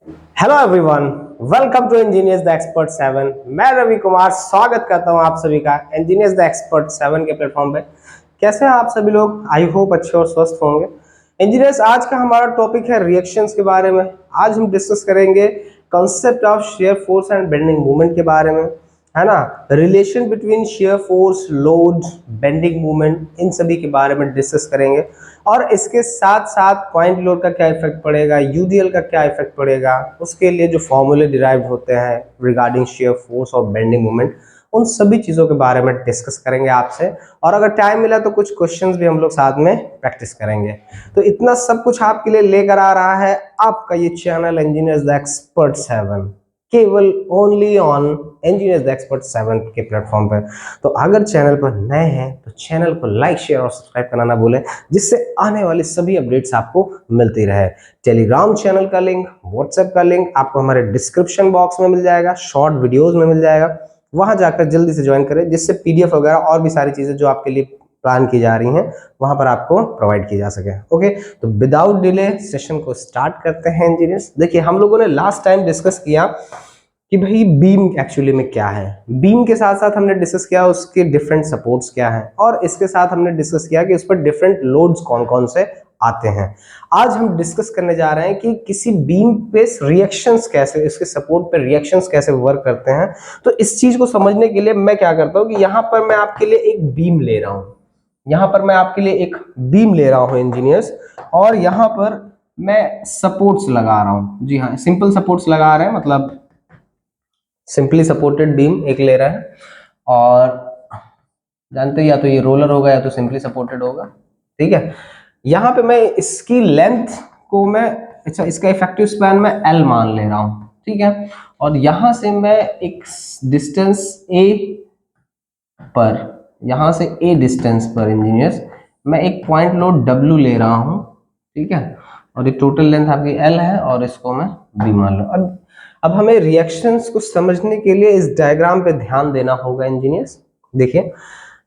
Hello everyone, welcome to engineers the expert 7। मैं रवि कुमार स्वागत करता हूं आप सभी का इंजीनियर्स द एक्सपर्ट 7 के प्लेटफॉर्म पे। कैसे हैं आप सभी लोग? आई होप अच्छे और स्वस्थ होंगे। इंजीनियर्स, आज का हमारा टॉपिक है रिएक्शंस के बारे में। आज हम डिस्कस करेंगे concept of shear force and bending movement के बारे में, है ना। Relation between shear force, load, bending movement, इन सभी के बारे में डिस्कस करेंगे। और इसके साथ साथ पॉइंट लोड का क्या इफेक्ट पड़ेगा, यूडीएल का क्या इफेक्ट पड़ेगा, उसके लिए जो फॉर्मूले डिराइव होते हैं रिगार्डिंग शेयर फोर्स और बेंडिंग मूवमेंट, उन सभी चीजों के बारे में डिस्कस करेंगे आपसे। और अगर टाइम मिला तो कुछ क्वेश्चंस भी हम लोग साथ में प्रैक्टिस करेंगे। तो इतना सब कुछ आपके लिए लेकर आ रहा है आपका ये चैनल इंजीनियर्स द एक्सपर्ट 7, केवल only on engineers the expert 7 के प्लेटफॉर्म पर। तो अगर चैनल पर नए हैं तो चैनल को लाइक, शेयर और सब्सक्राइब करना ना भूलें, जिससे आने वाली सभी अपडेट्स आपको मिलती रहे। टेलीग्राम चैनल का लिंक, व्हाट्सएप का लिंक आपको हमारे डिस्क्रिप्शन बॉक्स में मिल जाएगा, शॉर्ट वीडियोज में मिल जाएगा। वहां जाकर जल्दी से ज्वाइन करें, जिससे पीडीएफ वगैरह और भी सारी चीजें जो आपके लिए प्लान की जा रही हैं वहां पर आपको प्रोवाइड की जा सके। ओके, तो विदाउट डिले सेशन को स्टार्ट करते हैं इंजीनियर्स। देखिए, हम लोगों ने लास्ट टाइम डिस्कस किया कि भाई बीम एक्चुअली में क्या है। बीम के साथ साथ हमने डिस्कस किया उसके डिफरेंट सपोर्ट्स क्या हैं, और इसके साथ हमने डिस्कस किया कि उस पर डिफरेंट लोड्स कौन कौन से आते हैं। आज हम डिस्कस करने जा रहे हैं कि किसी बीम पे रिएक्शंस कैसे, इसके सपोर्ट पे रिएक्शंस कैसे वर्क करते हैं। तो इस चीज को समझने के लिए मैं क्या करता हूं कि यहां पर मैं आपके लिए एक बीम ले रहा हूं, यहां पर मैं आपके लिए एक बीम ले रहा हूं इंजीनियर्स, और यहां पर मैं सपोर्ट्स लगा रहा हूं। जी हाँ, सिंपल सपोर्ट्स लगा रहे हैं, मतलब सिंपली सपोर्टेड बीम एक ले रहा है। और जानते हैं, या तो ये रोलर होगा या तो सिंपली सपोर्टेड होगा। ठीक है, यहां पे मैं इसकी लेंथ को मैं, अच्छा, इसका इफेक्टिव स्पैन मैं एल मान ले रहा हूं। ठीक है, और यहां से मैं एक डिस्टेंस ए पर, यहां से ए डिस्टेंस पर इंजीनियर्स मैं एक पॉइंट लोड डब्ल्यू ले रहा हूं। ठीक है, और ये टोटल लेंथ आपकी एल है और इसको मैं बी मान लूं। अब हमें रिएक्शंस को समझने के लिए इस डायग्राम पे ध्यान देना होगा इंजीनियर्स। देखिए,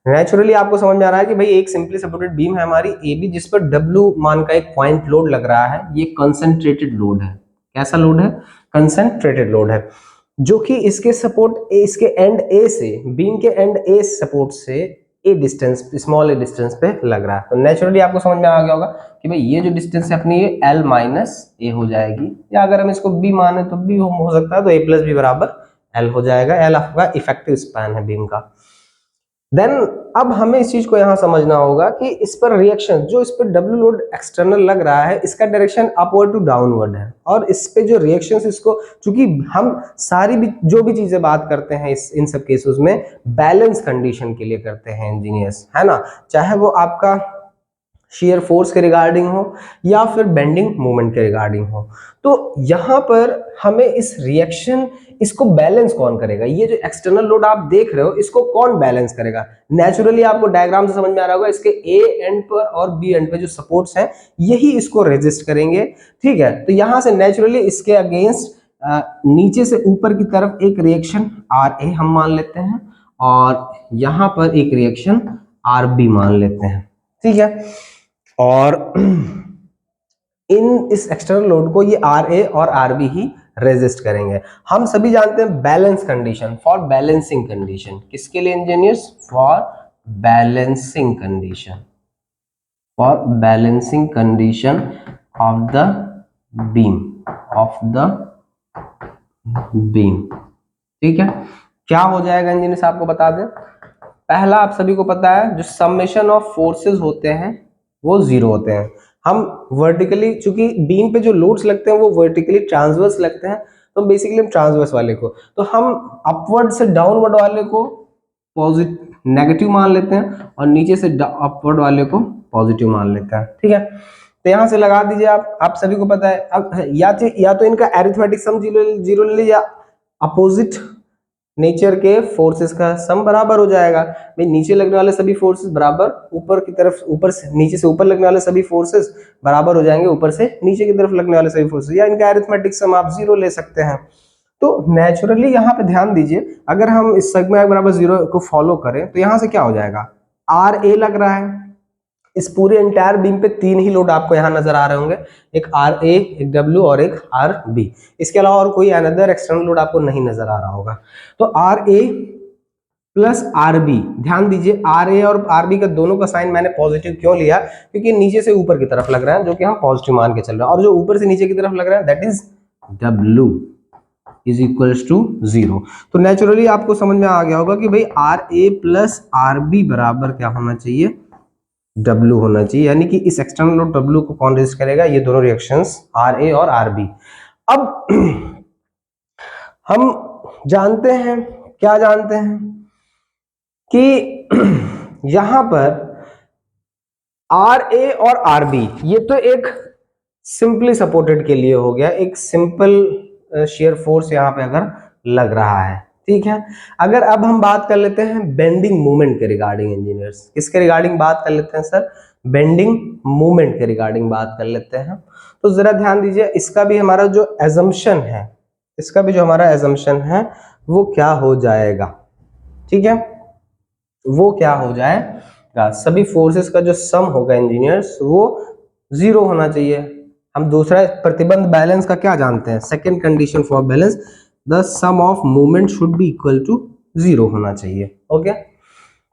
नेचुरली आपको समझ में आ रहा है कि भाई एक सिंपली सपोर्टेड बीम है हमारी ए बी, जिस पर डब्ल्यू मान का एक पॉइंट लोड लग रहा है। ये कंसंट्रेटेड लोड है। कैसा लोड है? कंसंट्रेटेड लोड है, जो कि इसके सपोर्ट इसके एंड ए से, बीम के एंड ए सपोर्ट से ए डिस्टेंस, स्मॉल ए डिस्टेंस पे लग रहा है। तो नेचुरली आपको समझ में आ गया होगा कि भाई ये जो डिस्टेंस है अपनी, ये एल माइनस ए हो जाएगी, या अगर हम इसको बी माने तो बी हो सकता है, तो ए प्लस बी बराबर एल हो जाएगा। एल आपका इफेक्टिव स्पैन है बीम का। देन अब हमें इस चीज को यहां समझना होगा कि इस पर रिएक्शन, जो इस पर डब्ल्यू लोड एक्सटर्नल लग रहा है, इसका डायरेक्शन अपवर्ड टू डाउनवर्ड है। और इस पे जो रिएक्शंस, इसको चूंकि हम सारी भी जो भी चीजें बात करते हैं इन सब केसेस में बैलेंस कंडीशन के लिए करते हैं इंजीनियर्स, है ना। चाहे वो आपका शेयर फोर्स के रिगार्डिंग हो या फिर बेंडिंग मोमेंट के रिगार्डिंग हो। तो यहां पर हमें इस रिएक्शन, इसको बैलेंस कौन करेगा? ये जो एक्सटर्नल लोड आप देख रहे हो, इसको कौन बैलेंस करेगा? नेचुरली आपको डायग्राम से समझ में आ रहा होगा, इसके ए एंड पर और बी एंड पे जो सपोर्ट्स हैं यही इसको रेजिस्ट करेंगे। ठीक है, तो यहां से नेचुरली इसके अगेंस्ट नीचे से ऊपर की तरफ एक रिएक्शन आर ए हम मान लेते हैं, और यहां पर एक रिएक्शन आर बी मान लेते हैं। ठीक है, और इस एक्सटर्नल लोड को ये आर ए और आर बी ही रेजिस्ट करेंगे। हम सभी जानते हैं balance condition, for balancing condition, किसके लिए engineers? For balancing condition, for balancing condition of the beam, of the beam. ठीक है, क्या हो जाएगा इंजीनियर्स आपको बता दें। पहला, आप सभी को पता है, जो समेशन ऑफ फोर्सेस होते हैं वो जीरो होते हैं। हम वर्टिकली, चूंकि बीम पे जो लोड्स लगते हैं वो वर्टिकली ट्रांसवर्स लगते हैं, तो बेसिकली हम ट्रांसवर्स वाले को, तो हम अपवर्ड से डाउनवर्ड वाले को पॉजिटिव नेगेटिव मान लेते हैं, और नीचे से अपवर्ड वाले को पॉजिटिव मान लेते हैं। ठीक है, तो यहां से लगा दीजिए आप सभी को पता है। अब या तो इनका अरिथमेटिक सम जीरो जीरो ले लीजिए, या अपोजिट नेचर के फोर्सेस का सम बराबर हो जाएगा। भाई नीचे लगने वाले सभी फोर्सेस बराबर ऊपर की तरफ, ऊपर से नीचे से ऊपर लगने वाले सभी फोर्सेस बराबर हो जाएंगे ऊपर से नीचे की तरफ लगने वाले सभी फोर्सेस, या इनका अरिथमेटिक सम आप जीरो ले सकते हैं। तो नेचुरली यहाँ पे ध्यान दीजिए, अगर हम इस सिग्मा बराबर जीरो को फॉलो करें तो यहाँ से क्या हो जाएगा? आर ए लग रहा है, इस पूरे एंटायर बीम पे 3 ही लोड आपको यहाँ नजर आ रहे होंगे, एक आर ए, एक डब्ल्यू और एक आर बी। इसके अलावा और कोई अनदर एक्सटर्नल लोड आपको नहीं नजर आ रहा होगा। तो R A plus R B, ध्यान दीजिए आर ए और आर बी का दोनों का साइन मैंने पॉजिटिव क्यों लिया, क्योंकि नीचे से ऊपर की तरफ लग रहा है, जो कि हम पॉजिटिव मान के चल रहे हैं, और जो ऊपर से नीचे की तरफ लग रहा है that is W is equals to 0। तो नेचुरली आपको समझ में आ गया होगा कि भाई R A plus R B बराबर क्या होना चाहिए, W होना चाहिए, यानी कि इस एक्सटर्नल लोड W को कौन रेजिस्ट करेगा, ये दोनों रिएक्शंस RA और RB। अब हम जानते हैं, क्या जानते हैं कि यहां पर RA और RB ये तो एक सिंपली सपोर्टेड के लिए हो गया, एक सिंपल शेयर फोर्स यहां पे अगर लग रहा है, ठीक है। अगर अब हम बात कर लेते हैं बेंडिंग मूवमेंट के रिगार्डिंग इंजीनियर्स, किसके रिगार्डिंग बात कर लेते हैं सर, बेंडिंग मूवमेंट के रिगार्डिंग बात कर लेते हैं। तो जरा ध्यान दीजिए, इसका भी हमारा जो एजम्पशन है, इसका भी जो हमारा एजम्पशन है वो क्या हो जाएगा, ठीक है, वो क्या हो जाएगा, सभी फोर्सेस का जो सम होगा इंजीनियर्स वो 0 होना चाहिए। हम दूसरा प्रतिबंध बैलेंस का क्या जानते हैं, second condition for balance, the sum of movement should be equal to 0 होना चाहिए, ओके।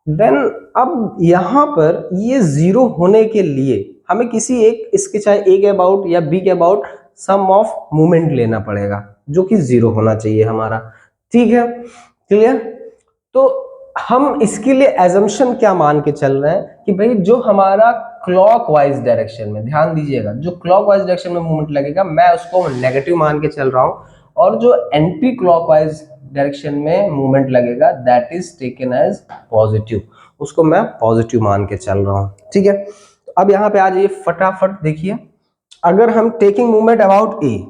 देन अब यहां पर ये 0 होने के लिए हमें किसी एक, इसके चाहे ए के अबाउट या बी के अबाउट सम ऑफ मूवमेंट लेना पड़ेगा, जो कि 0 होना चाहिए हमारा, ठीक है, क्लियर। तो हम इसके लिए एजम्पशन क्या मान के चल रहे हैं कि भाई जो हमारा क्लॉकवाइज डायरेक्शन में, ध्यान दीजिएगा, जो क्लॉकवाइज डायरेक्शन में मूवमेंट लगेगा मैं उसको नेगेटिव मान के चल रहा हूं, और जो एंटी क्लॉकवाइज डायरेक्शन में मूवमेंट लगेगा that is taken as positive, उसको मैं पॉजिटिव मान के चल रहा हूं, ठीक है। तो अब यहां पे आ जाइए, फटाफट देखिए, अगर हम taking movement about A,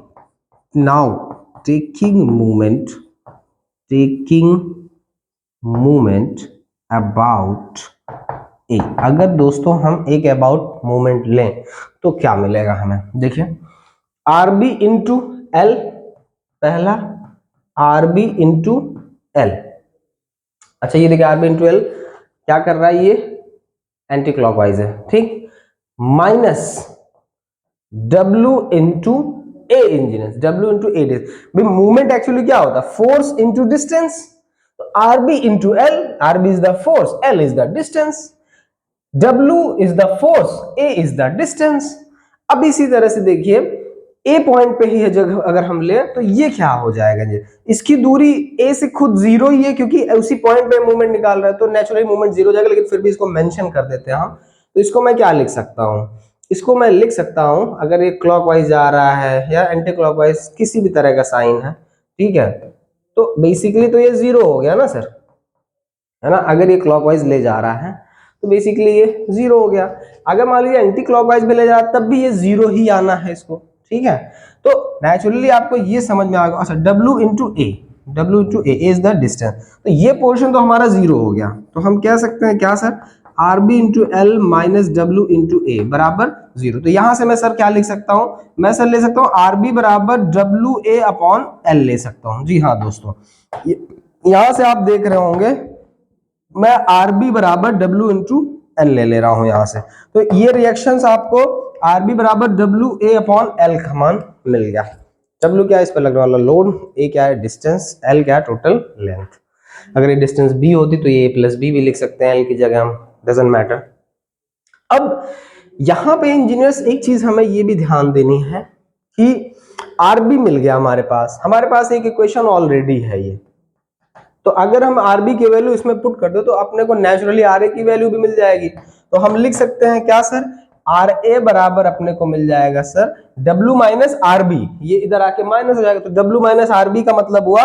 now taking movement about A, अगर दोस्तों हम एक अबाउट मूवमेंट लें तो क्या मिलेगा हमें, देखिए आर बी इंटू एल, पहला आर बी इंटू एल, अच्छा ये देखिए आर बी इंटू एल क्या कर रहा है, ये एंटी क्लॉकवाइज है, ठीक, minus W into A engineers, W into A भाई मूवमेंट एक्चुअली क्या होता है, फोर्स इंटू डिस्टेंस, तो R B into L, R B is the force, L is the distance, W is the force, A is the distance. अब इसी तरह से देखिए A पॉइंट पे ही है जगह अगर हम ले तो ये क्या हो जाएगा जी, इसकी दूरी A से खुद 0 ही है, क्योंकि उसी पॉइंट पे मूवमेंट निकाल रहा है, तो नेचुरली मूवमेंट 0 हो जाएगा, लेकिन फिर भी इसको मेंशन कर देते हैं हम। तो इसको मैं क्या लिख सकता हूं, इसको मैं लिख सकता हूं, अगर ये क्लॉकवाइज जा रहा है या एंटी क्लॉकवाइज किसी भी तरह का साइन है, ठीक है, तो बेसिकली तो ये 0 हो गया ना सर, है ना, अगर ये क्लॉकवाइज ले जा रहा है तो बेसिकली ये 0 हो गया। अगर मान लीजिए एंटी क्लॉकवाइज में ले जा रहा तब भी ये 0 ही आना है इसको, ठीक है। तो नेचुरली आपको ये समझ में आ गया, अच्छा W into A is the distance, तो ये पोर्शन तो हमारा 0 हो गया, तो हम कह सकते हैं क्या sir, R B into L minus W into A बराबर 0। तो यहां से मैं सर क्या लिख सकता हूं, मैं सर ले सकता हूं आर बी बराबर डब्ल्यू ए अपॉन एल ले सकता हूं, जी हाँ दोस्तों, यहां से आप देख रहे होंगे मैं आर बी बराबर डब्ल्यू इंटू एल ले रहा हूं यहां से, तो ये रिएक्शंस आपको आर बी बराबर डब्ल्यू ए अपॉन एल का मान मिल गया। डब्ल्यू क्या है इस पर लगने वाला लोड, ए क्या है डिस्टेंस, एल क्या है टोटल लेंथ। अगर ये डिस्टेंस बी होती तो ये ए प्लस बी भी लिख सकते हैं एल की जगह हम, डजंट मैटर। अब यहां पे इंजीनियर्स एक चीज हमें ये भी ध्यान देनी है कि आर बी मिल गया हमारे पास एक इक्वेशन ऑलरेडी है ये, तो अगर हम आर बी की वैल्यू इसमें पुट कर दो तो अपने को नेचुरली आर ए की वैल्यू भी मिल जाएगी। तो हम लिख सकते हैं क्या सर, आर ए बराबर अपने को मिल जाएगा sir W minus R B, ये इधर आके माइनस हो जाएगा, तो डब्ल्यू माइनस आर बी का मतलब हुआ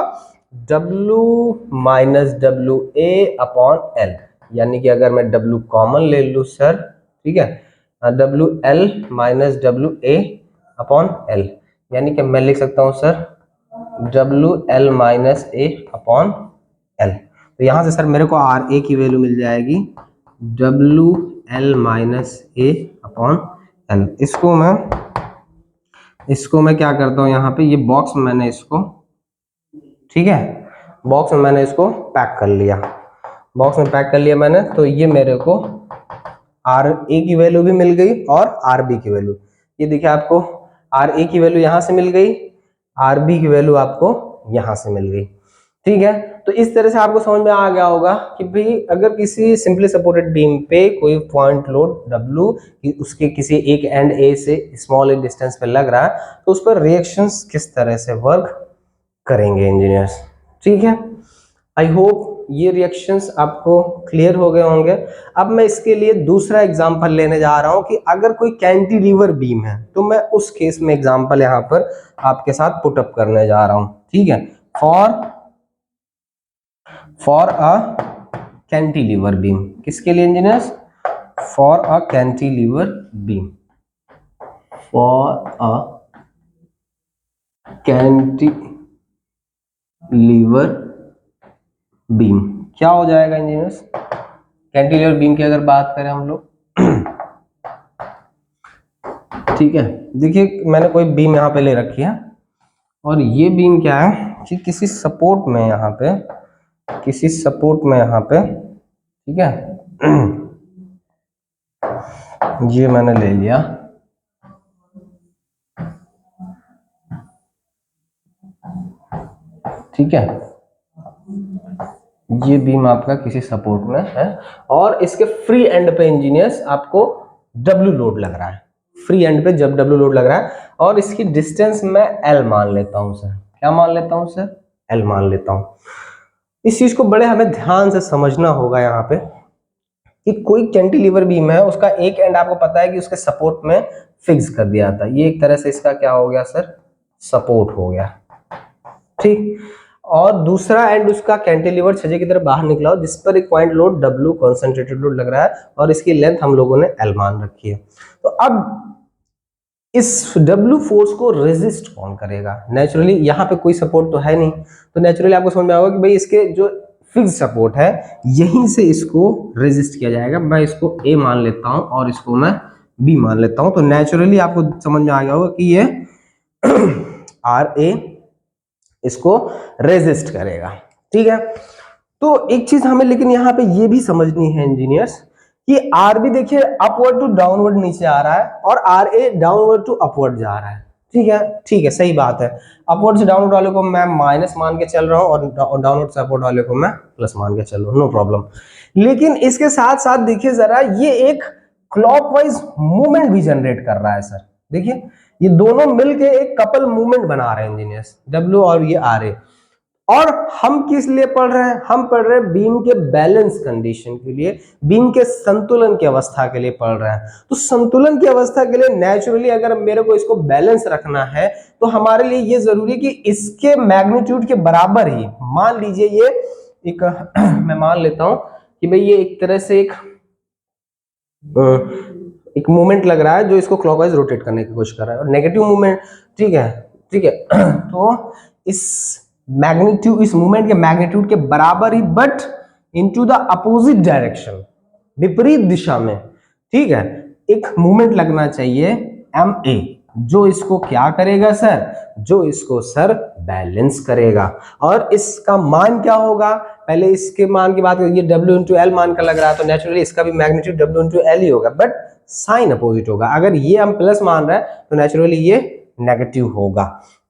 W minus W A upon L, यानी कि अगर मैं डब्ल्यू कॉमन ले लू सर, ठीक है, W L minus W A upon L, यानी कि मैं लिख सकता हूं सर डब्ल्यू एल माइनस ए अपॉन एल। तो यहां से सर मेरे को आर ए की वैल्यू मिल जाएगी डब्ल्यू एल माइनस ए अपॉन एल। इसको मैं क्या करता हूं, यहाँ पे ये बॉक्स में मैंने इसको, ठीक है, बॉक्स में मैंने इसको पैक कर लिया, बॉक्स में पैक कर लिया मैंने, तो ये मेरे को आर ए की वैल्यू भी मिल गई और आर बी की वैल्यू, ये देखिए आपको आर ए की वैल्यू यहां से मिल गई, आर बी की वैल्यू आपको यहां से मिल गई। ठीक है, तो इस तरह से आपको समझ में आ गया होगा कि भाई अगर किसी सिंपली सपोर्टेड बीम पे कोई पॉइंट लोड W उसके किसी एक एंड ए से स्मॉल ए डिस्टेंस पे लग रहा है तो उस पर रिएक्शंस किस तरह से वर्क करेंगे इंजीनियर्स। ठीक है, आई होप ये रिएक्शंस आपको क्लियर हो गए होंगे। अब मैं इसके लिए दूसरा एग्जांपल लेने जा रहा हूं कि अगर कोई कैंटिलीवर बीम है तो मैं उस केस में एग्जांपल यहां पर आपके साथ पुट अप करने जा रहा हूं। ठीक है, फॉर अ कैंटिलीवर बीम, किसके लिए engineers, for a cantilever beam, for a cantilever beam क्या हो जाएगा इंजीनियर्स, कैंटिलीवर बीम की अगर बात करें हम लोग ठीक है, देखिए मैंने कोई बीम यहाँ पे ले रखी है और ये बीम क्या है कि किसी सपोर्ट में यहाँ पे, किसी सपोर्ट में यहाँ पे, ठीक है ये मैंने ले लिया, ठीक है, ये बीम आपका किसी सपोर्ट में है और इसके फ्री एंड पे इंजीनियर्स आपको W लोड लग रहा है, फ्री एंड पे जब W लोड लग रहा है और इसकी डिस्टेंस मैं L मान लेता हूं सर, क्या मान लेता हूं सर, L मान लेता हूं। इस चीज को बड़े हमें ध्यान से समझना होगा यहाँ पे कि कोई कैंटिलीवर बीम है उसका एक एंड आपको पता है कि उसके सपोर्ट में फिक्स कर दिया था, ये एक तरह से इसका क्या हो गया सर, सपोर्ट हो गया। ठीक, और दूसरा एंड उसका कैंटिलीवर छज्जे की तरफ बाहर निकला हो जिस पर एक point load W concentrated load लग रहा है और इसकी लेंथ हम लोगों ने L मान रखी है। तो अब इस W फोर्स को रेजिस्ट कौन करेगा, नेचुरली यहाँ पे कोई सपोर्ट तो है नहीं, तो नेचुरली आपको समझ में आएगा कि भाई इसके जो फिक्स सपोर्ट है यहीं से इसको रेजिस्ट किया जाएगा। मैं इसको A मान लेता हूं और इसको मैं B मान लेता हूं, तो नेचुरली आपको समझ में आ गया होगा कि ये RA इसको रेजिस्ट करेगा। ठीक है, तो एक चीज हमें लेकिन यहाँ पे ये भी समझनी है इंजीनियर्स कि आर भी देखिए अपवर्ड टू डाउनवर्ड नीचे आ रहा है और R A downward to upward जा रहा है। ठीक है, सही बात है, अपवर्ड से डाउनवर्ड वाले को मैं माइनस मान के चल रहा हूं और डाउनवर्ड से अपवर्ड वाले को मैं प्लस मान के चल रहा हूं, नो प्रॉब्लम। लेकिन इसके साथ साथ देखिए जरा ये एक क्लॉकवाइज मूवमेंट भी जनरेट कर रहा है सर, देखिए ये दोनों मिलके एक कपल मूवमेंट बना रहे हैं इंजीनियर्स, W और ये RA। और हम किस लिए पढ़ रहे हैं, हम पढ़ रहे हैं बीम के बैलेंस कंडीशन के लिए, बीम के संतुलन की अवस्था के लिए पढ़ रहे हैं। तो संतुलन की अवस्था के लिए नेचुरली अगर मेरे को इसको बैलेंस रखना है तो हमारे लिए ये जरूरी है कि इसके मैग्नीट्यूड के बराबर ही, मान लीजिए ये एक मैं मान लेता हूं कि भाई ये एक तरह से एक मूवमेंट लग रहा है जो इसको क्लॉकवाइज रोटेट करने की कोशिश कर रहा है और नेगेटिव मूवमेंट, ठीक है तो इस मैग्नीट्यूड, इस मूवमेंट के मैग्नीट्यूड के बराबर ही but into the opposite direction, विपरीत दिशा में, ठीक है, एक मूवमेंट लगना चाहिए MA जो इसको क्या करेगा सर, जो इसको सर बैलेंस करेगा। और इसका मान क्या होगा, पहले इसके मान की बात करें, ये W इंटू एल मान का लग रहा है तो नेचुरली इसका भी मैग्नीट्यूड W इंटू एल ही होगा, बट साइन अपोजिट होगा। अगर ये हम प्लस मान रहे हैं तो नेचुरली ये नेगेटिव होगा।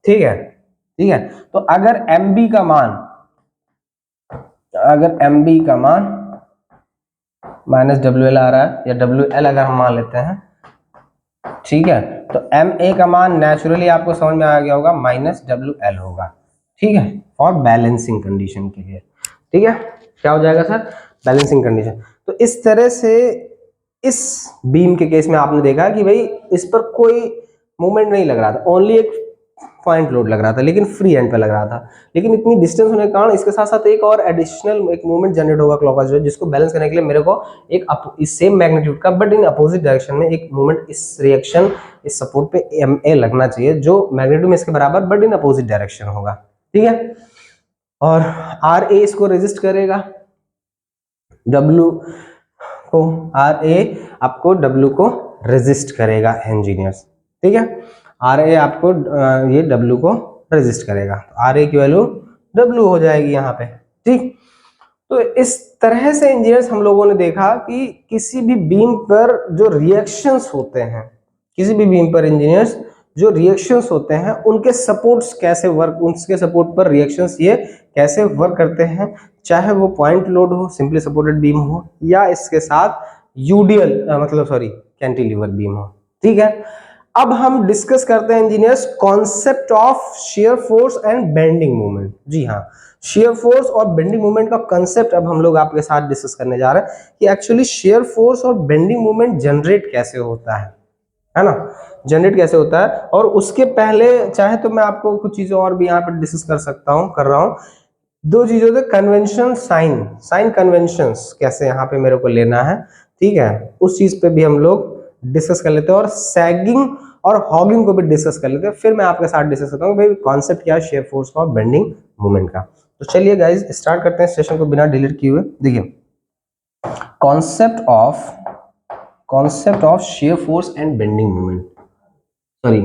ठीक है, तो अगर MB का मान, अगर MB का मान माइनस WL आ रहा है या WL अगर हम मान लेते हैं, ठीक है, तो MA का मान नेचुरली आपको समझ में आ गया होगा माइनस WL होगा। ठीक है, फॉर बैलेंसिंग कंडीशन के लिए। ठीक है, क्या हो जाएगा सर, बैलेंसिंग कंडीशन। तो इस तरह से इस बीम के केस में आपने देखा कि भाई इस पर कोई मूवमेंट नहीं लग रहा था, ओनली एक पॉइंट लोड लग रहा था लेकिन फ्री एंड पे लग रहा था, लेकिन इतनी डिस्टेंस होने के कारण इसके साथ साथ एक और एडिशनल एक मूवमेंट जनरेट होगा क्लॉकवाइज, जिसको बैलेंस करने के लिए मेरे को एक इस सेम मैग्नीट्यूड का बट इन अपोजिट डायरेक्शन में एक मूवमेंट, इस रिएक्शन इस सपोर्ट पे MA लगना चाहिए जो मैग्नीट्यूड में इसके बराबर बट इन अपोजिट डायरेक्शन होगा। ठीक है, और RA इसको रेजिस्ट करेगा, W को, RA आपको W को रेजिस्ट करेगा इंजीनियर्स। ठीक है, RA आपको ये W को रेजिस्ट करेगा, RA की वैल्यू W हो जाएगी यहाँ पे। ठीक, तो इस तरह से इंजीनियर्स हम लोगों ने देखा कि किसी भी बीम पर जो रिएक्शंस होते हैं, किसी भी बीम पर इंजीनियर्स जो रिएक्शंस होते हैं उनके सपोर्ट्स कैसे वर्क, उनके सपोर्ट पर रिएक्शंस ये कैसे वर्क करते हैं, चाहे वो पॉइंट लोड हो, सिंपली सपोर्टेड बीम हो, या इसके साथ यूडीएल मतलब सॉरी कैंटिलीवर बीम हो। ठीक है, अब हम डिस्कस करते हैं engineers concept of shear force and bending moment. जी हाँ, शियर फोर्स और बेंडिंग मोमेंट का कंसेप्ट अब हम लोग आपके साथ डिस्कस करने जा रहे हैं कि एक्चुअली शियर फोर्स और बेंडिंग मोमेंट जनरेट कैसे होता है ना, जनरेट कैसे होता है। और उसके पहले चाहे तो मैं आपको कुछ चीजें और भी यहाँ पर डिस्कस कर सकता हूँ, कर रहा हूँ। दो चीजों से कन्वेंशन, साइन कन्वेंशंस कैसे यहाँ पे मेरे को लेना है, ठीक है, उस चीज पे भी हम लोग डिस्कस कर लेते हैं, और सैगिंग और हॉगिंग को भी डिस्कस कर लेते हैं। फिर मैं आपके साथ डिस्कस करता हूँ भाई कॉन्सेप्ट क्या है शेयर फोर्स का और बेंडिंग मोमेंट का। तो चलिए गाइज स्टार्ट करते हैं सेशन को बिना डिलीट किए हुए। देखिए concept of shear force and bending moment, sorry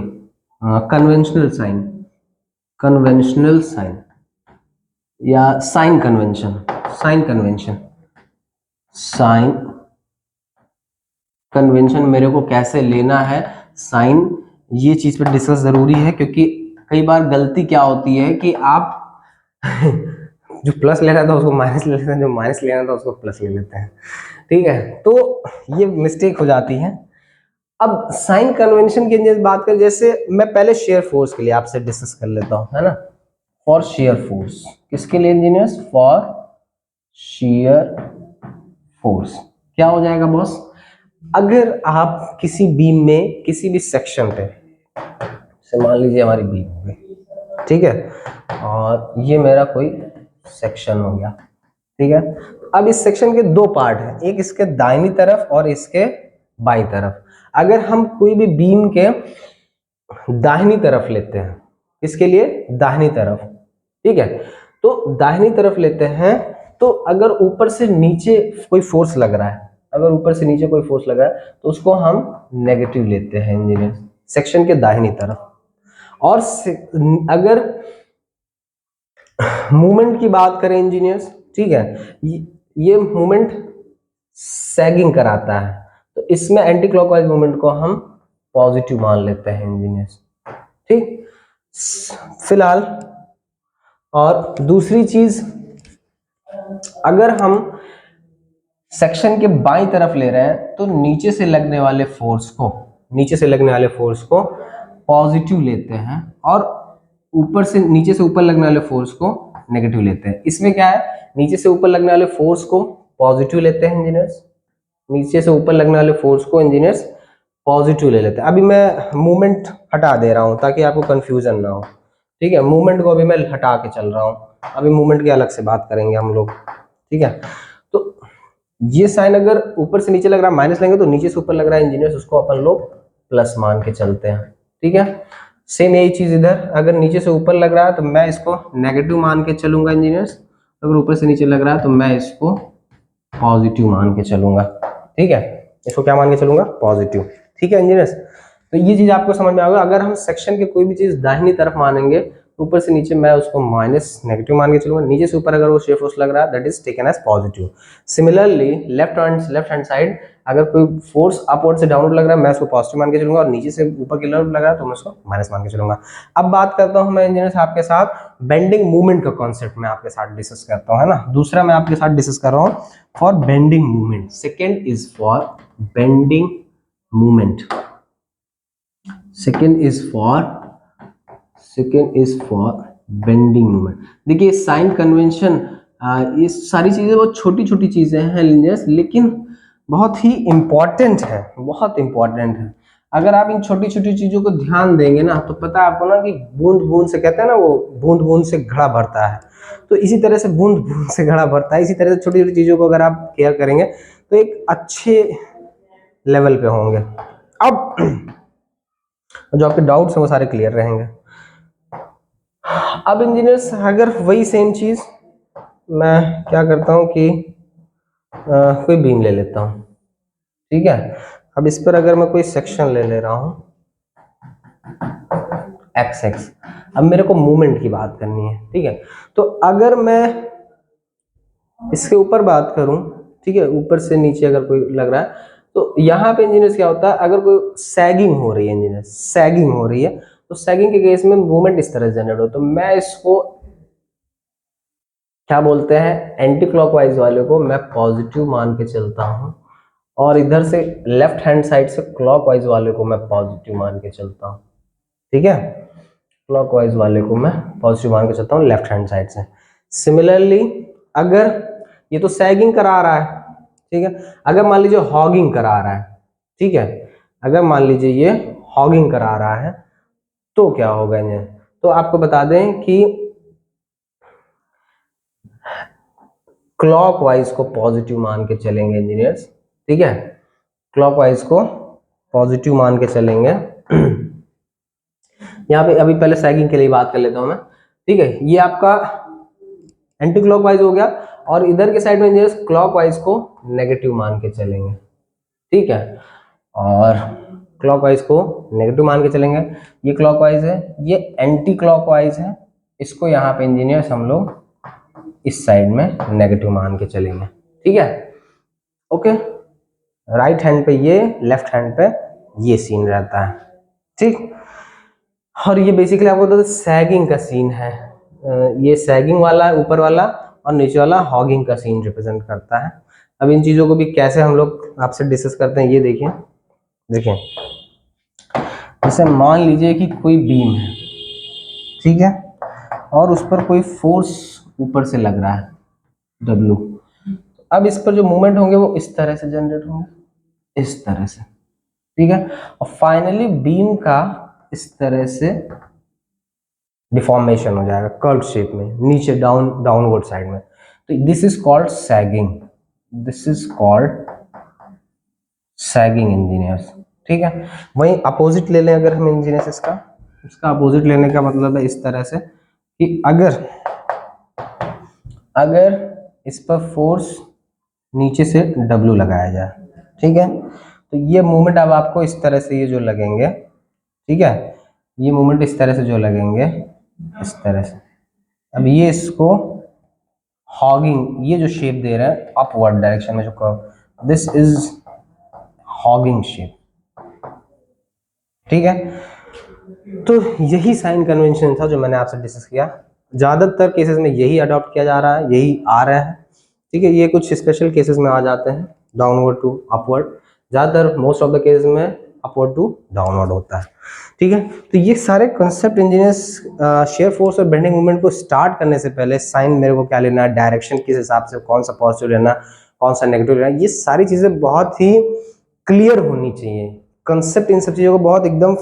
conventional sign या साइन कन्वेंशन मेरे को कैसे लेना है, साइन, ये चीज पे डिस्कस जरूरी है, क्योंकि कई बार गलती क्या होती है कि आप जो प्लस लेना था उसको माइनस ले लेते हैं, जो माइनस लेना था उसको प्लस ले लेते हैं। ठीक है, तो ये मिस्टेक हो जाती है। अब साइन कन्वेंशन की बात करें, जैसे मैं पहले शेयर फोर्स के लिए आपसे डिस्कस कर लेता हूं, है ना। फॉर शेयर फोर्स, किसके लिए इंजीनियर्स, फॉर शेयर फोर्स क्या हो जाएगा बॉस, अगर आप किसी बीम में किसी भी सेक्शन पे, मान लीजिए हमारी बीम हो गई, ठीक है, और ये मेरा कोई सेक्शन हो गया, ठीक है। अब इस सेक्शन के दो पार्ट हैं, एक इसके दाहिनी तरफ और इसके बाईं तरफ। अगर हम कोई भी बीम के दाहिनी तरफ लेते हैं, इसके लिए दाहिनी तरफ, ठीक है, तो दाहिनी तरफ लेते हैं, तो अगर ऊपर से नीचे कोई फोर्स लग रहा है, अगर ऊपर से नीचे कोई फोर्स लगा है तो उसको हम नेगेटिव लेते हैं इंजीनियर, सेक्शन के दाहिनी तरफ। और अगर मूवमेंट की बात करें इंजीनियर्स, ठीक है, ये मूवमेंट सैगिंग कराता है, तो इसमें एंटी क्लॉकवाइज मूवमेंट को हम पॉजिटिव मान लेते हैं इंजीनियर्स, ठीक। फिलहाल और दूसरी चीज, अगर हम सेक्शन के बाईं तरफ ले रहे हैं तो नीचे से लगने वाले फोर्स को पॉजिटिव लेते हैं, और ऊपर से नीचे से ऊपर लगने वाले फोर्स को नेगेटिव लेते हैं। इसमें क्या है, नीचे से ऊपर लगने वाले फोर्स को पॉजिटिव लेते हैं इंजीनियर्स, नीचे से ऊपर लगने वाले फोर्स को इंजीनियर्स पॉजिटिव ले लेते हैं। अभी मैं मूवमेंट हटा दे रहा हूं ताकि आपको कंफ्यूजन ना हो, ठीक है, मूवमेंट को अभी मैं हटा के चल रहा हूं, अभी मूवमेंट की अलग से बात करेंगे हम लोग, ठीक है। तो ये साइन अगर ऊपर से नीचे लग रहा है माइनस लेंगे, तो नीचे से ऊपर लग रहा है इंजीनियर्स, उसको अपन लोग प्लस मान के चलते हैं, ठीक है। सेम यही चीज इधर, अगर नीचे से ऊपर लग रहा है तो मैं इसको नेगेटिव मान के चलूंगा इंजीनियर्स, अगर ऊपर से नीचे लग रहा है तो मैं इसको पॉजिटिव मान के चलूंगा, ठीक है, इसको क्या मान के चलूंगा, पॉजिटिव, ठीक है इंजीनियर्स। तो ये चीज आपको समझ में आएगा, अगर हम सेक्शन के कोई भी चीज दाहिनी तरफ मानेंगे, ऊपर से नीचे मैं उसको माइनस नेगेटिव मान के चलूंगा, नीचे से ऊपर अगर वो शेयर फोर्स लग रहा है that is taken as positive. Similarly left hand side, अगर कोई फोर्स अपवर्ड से डाउनवर्ड लग रहा है मैं उसको पॉजिटिव मान के चलूंगा, और नीचे से ऊपर की तरफ लग रहा है तो मैं उसको माइनस मान के चलूंगा। अब बात करता हूं मैं इंजीनियर्स आपके साथ बेंडिंग मूवमेंट का कॉन्सेप्ट मैं आपके साथ डिस्कस करता हूं, है ना। दूसरा मैं आपके साथ डिस्कस कर रहा हूं for bending movement, second is for bending movement, second is for bending movement. देखिए साइन कन्वेंशन, ये सारी चीजें बहुत छोटी छोटी चीजें हैं लेकिन बहुत ही इंपॉर्टेंट है। अगर आप इन छोटी छोटी चीजों को ध्यान देंगे ना, तो पता है आपको ना कि बूंद बूंद से, कहते हैं ना वो बूंद बूंद से घड़ा भरता है, तो इसी तरह से बूंद बूंद से घड़ा भरता है। इसी तरह से छोटी छोटी चीजों को अगर आप केयर करेंगे तो एक अच्छे लेवल पे होंगे। अब जो आपके डाउट्स हैं वो सारे क्लियर रहेंगे। अब इंजीनियर्स अगर वही सेम चीज मैं क्या करता हूं कि कोई बीम ले लेता हूं, ठीक है। अब इस पर अगर मैं कोई सेक्शन ले रहा हूं एक्स, अब मेरे को मूवमेंट की बात करनी है, ठीक है। तो अगर मैं इसके ऊपर बात करूं, ठीक है, ऊपर से नीचे अगर कोई लग रहा है तो यहाँ पे इंजीनियर्स क्या होता है, अगर कोई सैगिंग हो रही है, इंजीनियर सैगिंग हो रही है, तो सैगिंग के केस में मूवमेंट इस तरह जनरेट हो, तो मैं इसको क्या बोलते हैं, एंटी क्लॉकवाइज वाले को मैं पॉजिटिव मान के चलता हूँ, और इधर से लेफ्ट हैंड साइड से क्लॉकवाइज वाले को मैं पॉजिटिव मान के चलता हूँ। ठीक है, क्लॉकवाइज वाले को मैं पॉजिटिव मान के चलता हूँ लेफ्ट हैंड साइड से। सिमिलरली अगर ये तो सैगिंग करा रहा है, ठीक है, अगर मान लीजिए हॉगिंग करा रहा है, ठीक है, अगर मान लीजिए ये हॉगिंग करा रहा है तो क्या होगा ये, तो आपको बता दें कि क्लॉकवाइज को पॉजिटिव मान के चलेंगे इंजीनियर्स, ठीक है, क्लॉकवाइज को पॉजिटिव मान के चलेंगे। यहाँ पे अभी पहले सैगिंग के लिए बात कर लेता हूं मैं, ठीक है, ये आपका एंटी क्लॉकवाइज हो गया, और इधर के साइड में इंजीनियर्स क्लॉकवाइज को नेगेटिव मान के चलेंगे, ठीक है, और क्लॉकवाइज को नेगेटिव मान के चलेंगे। ये क्लॉकवाइज है, ये एंटी क्लॉकवाइज है, इसको यहाँ पे इंजीनियर्स हम लोग इस साइड में नेगेटिव मान के चलेंगे, ठीक है, ओके। राइट हैंड पे ये, लेफ्ट हैंड पे ये सीन रहता है, ठीक। और ये बेसिकली आपको तो सैगिंग का सीन है, ये सैगिंग वाला ऊपर वाला, और नीचे वाला हॉगिंग का सीन रिप्रेजेंट करता है। अब इन चीजों को भी कैसे हम लोग आपसे डिस्कस करते हैं ये देखिए, देखिए जैसे मान लीजिए कि कोई बीम है, ठीक है, और उस पर कोई फोर्स ऊपर से लग रहा है W, अब इस पर जो मूवमेंट होंगे वो इस तरह से जनरेट होंगे, इस तरह से, ठीक है, और फाइनली बीम का इस तरह से डिफॉर्मेशन हो जाएगा कर्व शेप में, नीचे डाउनवर्ड साइड में, तो this is called sagging, this is called sagging engineers, ठीक है। वहीं अपोजिट ले लें अगर हम इंजीनियर्स, इसका अपोजिट लेने का मतलब है इस तरह से कि अगर इस पर फोर्स नीचे से W लगाया जाए, ठीक है, तो ये मूवमेंट अब आपको इस तरह से ये जो लगेंगे, ठीक है, ये मूवमेंट इस तरह से जो लगेंगे, इस तरह से, अब ये इसको हॉगिंग, ये जो शेप दे रहा है अपवर्ड डायरेक्शन में जो curve, this is hugging shape, ठीक है। तो यही साइन कन्वेंशन था जो मैंने आपसे डिस्कस किया, ज्यादातर केसेस में यही अडॉप्ट किया जा रहा है, यही आ रहा है, ठीक है, ये कुछ स्पेशल केसेस में आ जाते हैं डाउनवर्ड टू अपवर्ड, ज्यादातर मोस्ट ऑफ द केसेस में अपवर्ड टू डाउनवर्ड होता है, ठीक है। तो ये सारे कंसेप्ट इंजीनियर्स शेयर फोर्स और बेंडिंग मूवमेंट को स्टार्ट करने से पहले साइन मेरे को क्या लेना है, डायरेक्शन किस हिसाब से, कौन सा पॉजिटिव लेना, कौन सा नेगेटिव लेना, ये सारी चीजें बहुत ही क्लियर होनी चाहिए, कंसेप्ट इन सब चीजों को बहुत एकदम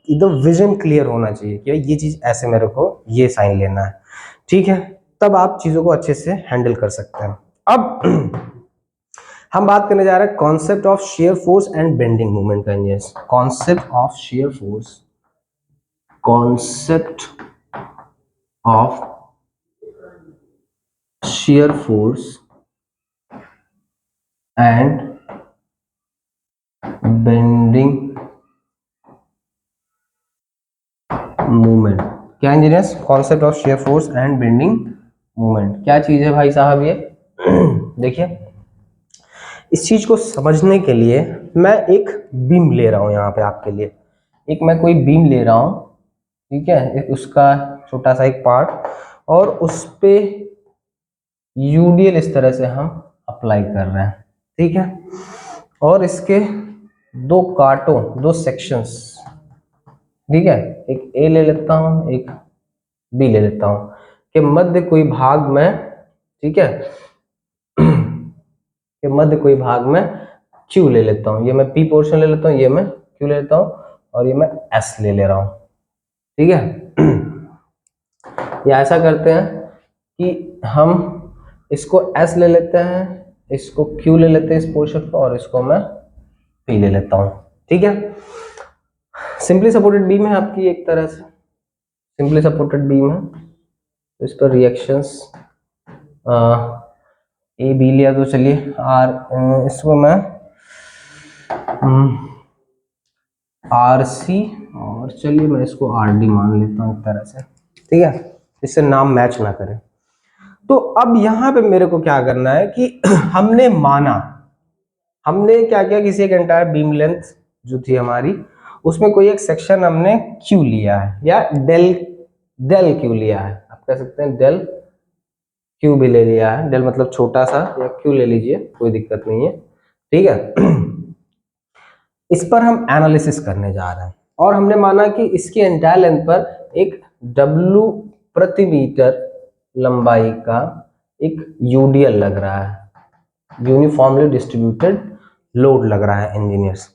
एकदम विजन क्लियर होना चाहिए कि ये चीज ऐसे मेरे को ये साइन लेना है, ठीक है, तब आप चीजों को अच्छे से हैंडल कर सकते हैं। अब हम बात करने जा रहे हैं concept of shear force and bending movement का engineers, concept of shear force, concept of shear force and bending movement. क्या engineers, concept of shear force and bending movement क्या चीज है भाई साहब ये? देखिए, इस चीज को समझने के लिए मैं एक बीम ले रहा हूं यहाँ पे आपके लिए, एक मैं कोई बीम ले रहा हूं, ठीक है, एक उसका छोटा सा एक पार्ट, और उस पे यूडीएल इस तरह से हम अप्लाई कर रहे हैं, ठीक है, और इसके दो कांटों, दो सेक्शंस, ठीक है, एक ए ले लेता हूं, एक बी ले लेता हूं, के मध्य कोई भाग में, ठीक है, के मध्य कोई भाग में क्यू ले लेता हूं, ये मैं पी पोर्शन ले लेता हूं, ये मैं क्यू ले लेता हूं, और ये मैं एस ले रहा हूं, ठीक है। या ऐसा करते हैं कि हम इसको एस ले लेते हैं, इसको क्यू ले लेते हैं इस पोर्शन को, और इसको मैं पी ले लेता हूं, ठीक है। सिंपली सपोर्टेड बीम है आपकी, एक तरह से सिंपली सपोर्टेड बीम है, तो इस पर रिएक्शंस ए बी लिया, तो चलिए आर, इसको मैं आर सी, और चलिए मैं इसको आर डी मान लेता हूँ एक तरह से, ठीक है, इससे नाम मैच ना करें। तो अब यहां पे मेरे को क्या करना है कि हमने क्या किया, किसी एक एंटायर बीम लेंथ जो थी हमारी, उसमें कोई एक सेक्शन हमने क्यू लिया है, या डेल डेल क्यू लिया है, आप कह सकते हैं डेल क्यू भी ले लिया है, डेल मतलब छोटा सा, या क्यू ले लीजिए, कोई दिक्कत नहीं है, ठीक है। इस पर हम एनालिसिस करने जा रहे हैं, और हमने माना कि इसकी एंटायर लेंथ पर एक W प्रति मीटर लंबाई का एक यूडीएल लग रहा है, यूनिफॉर्मली डिस्ट्रीब्यूटेड लोड लग रहा है इंजीनियर्स।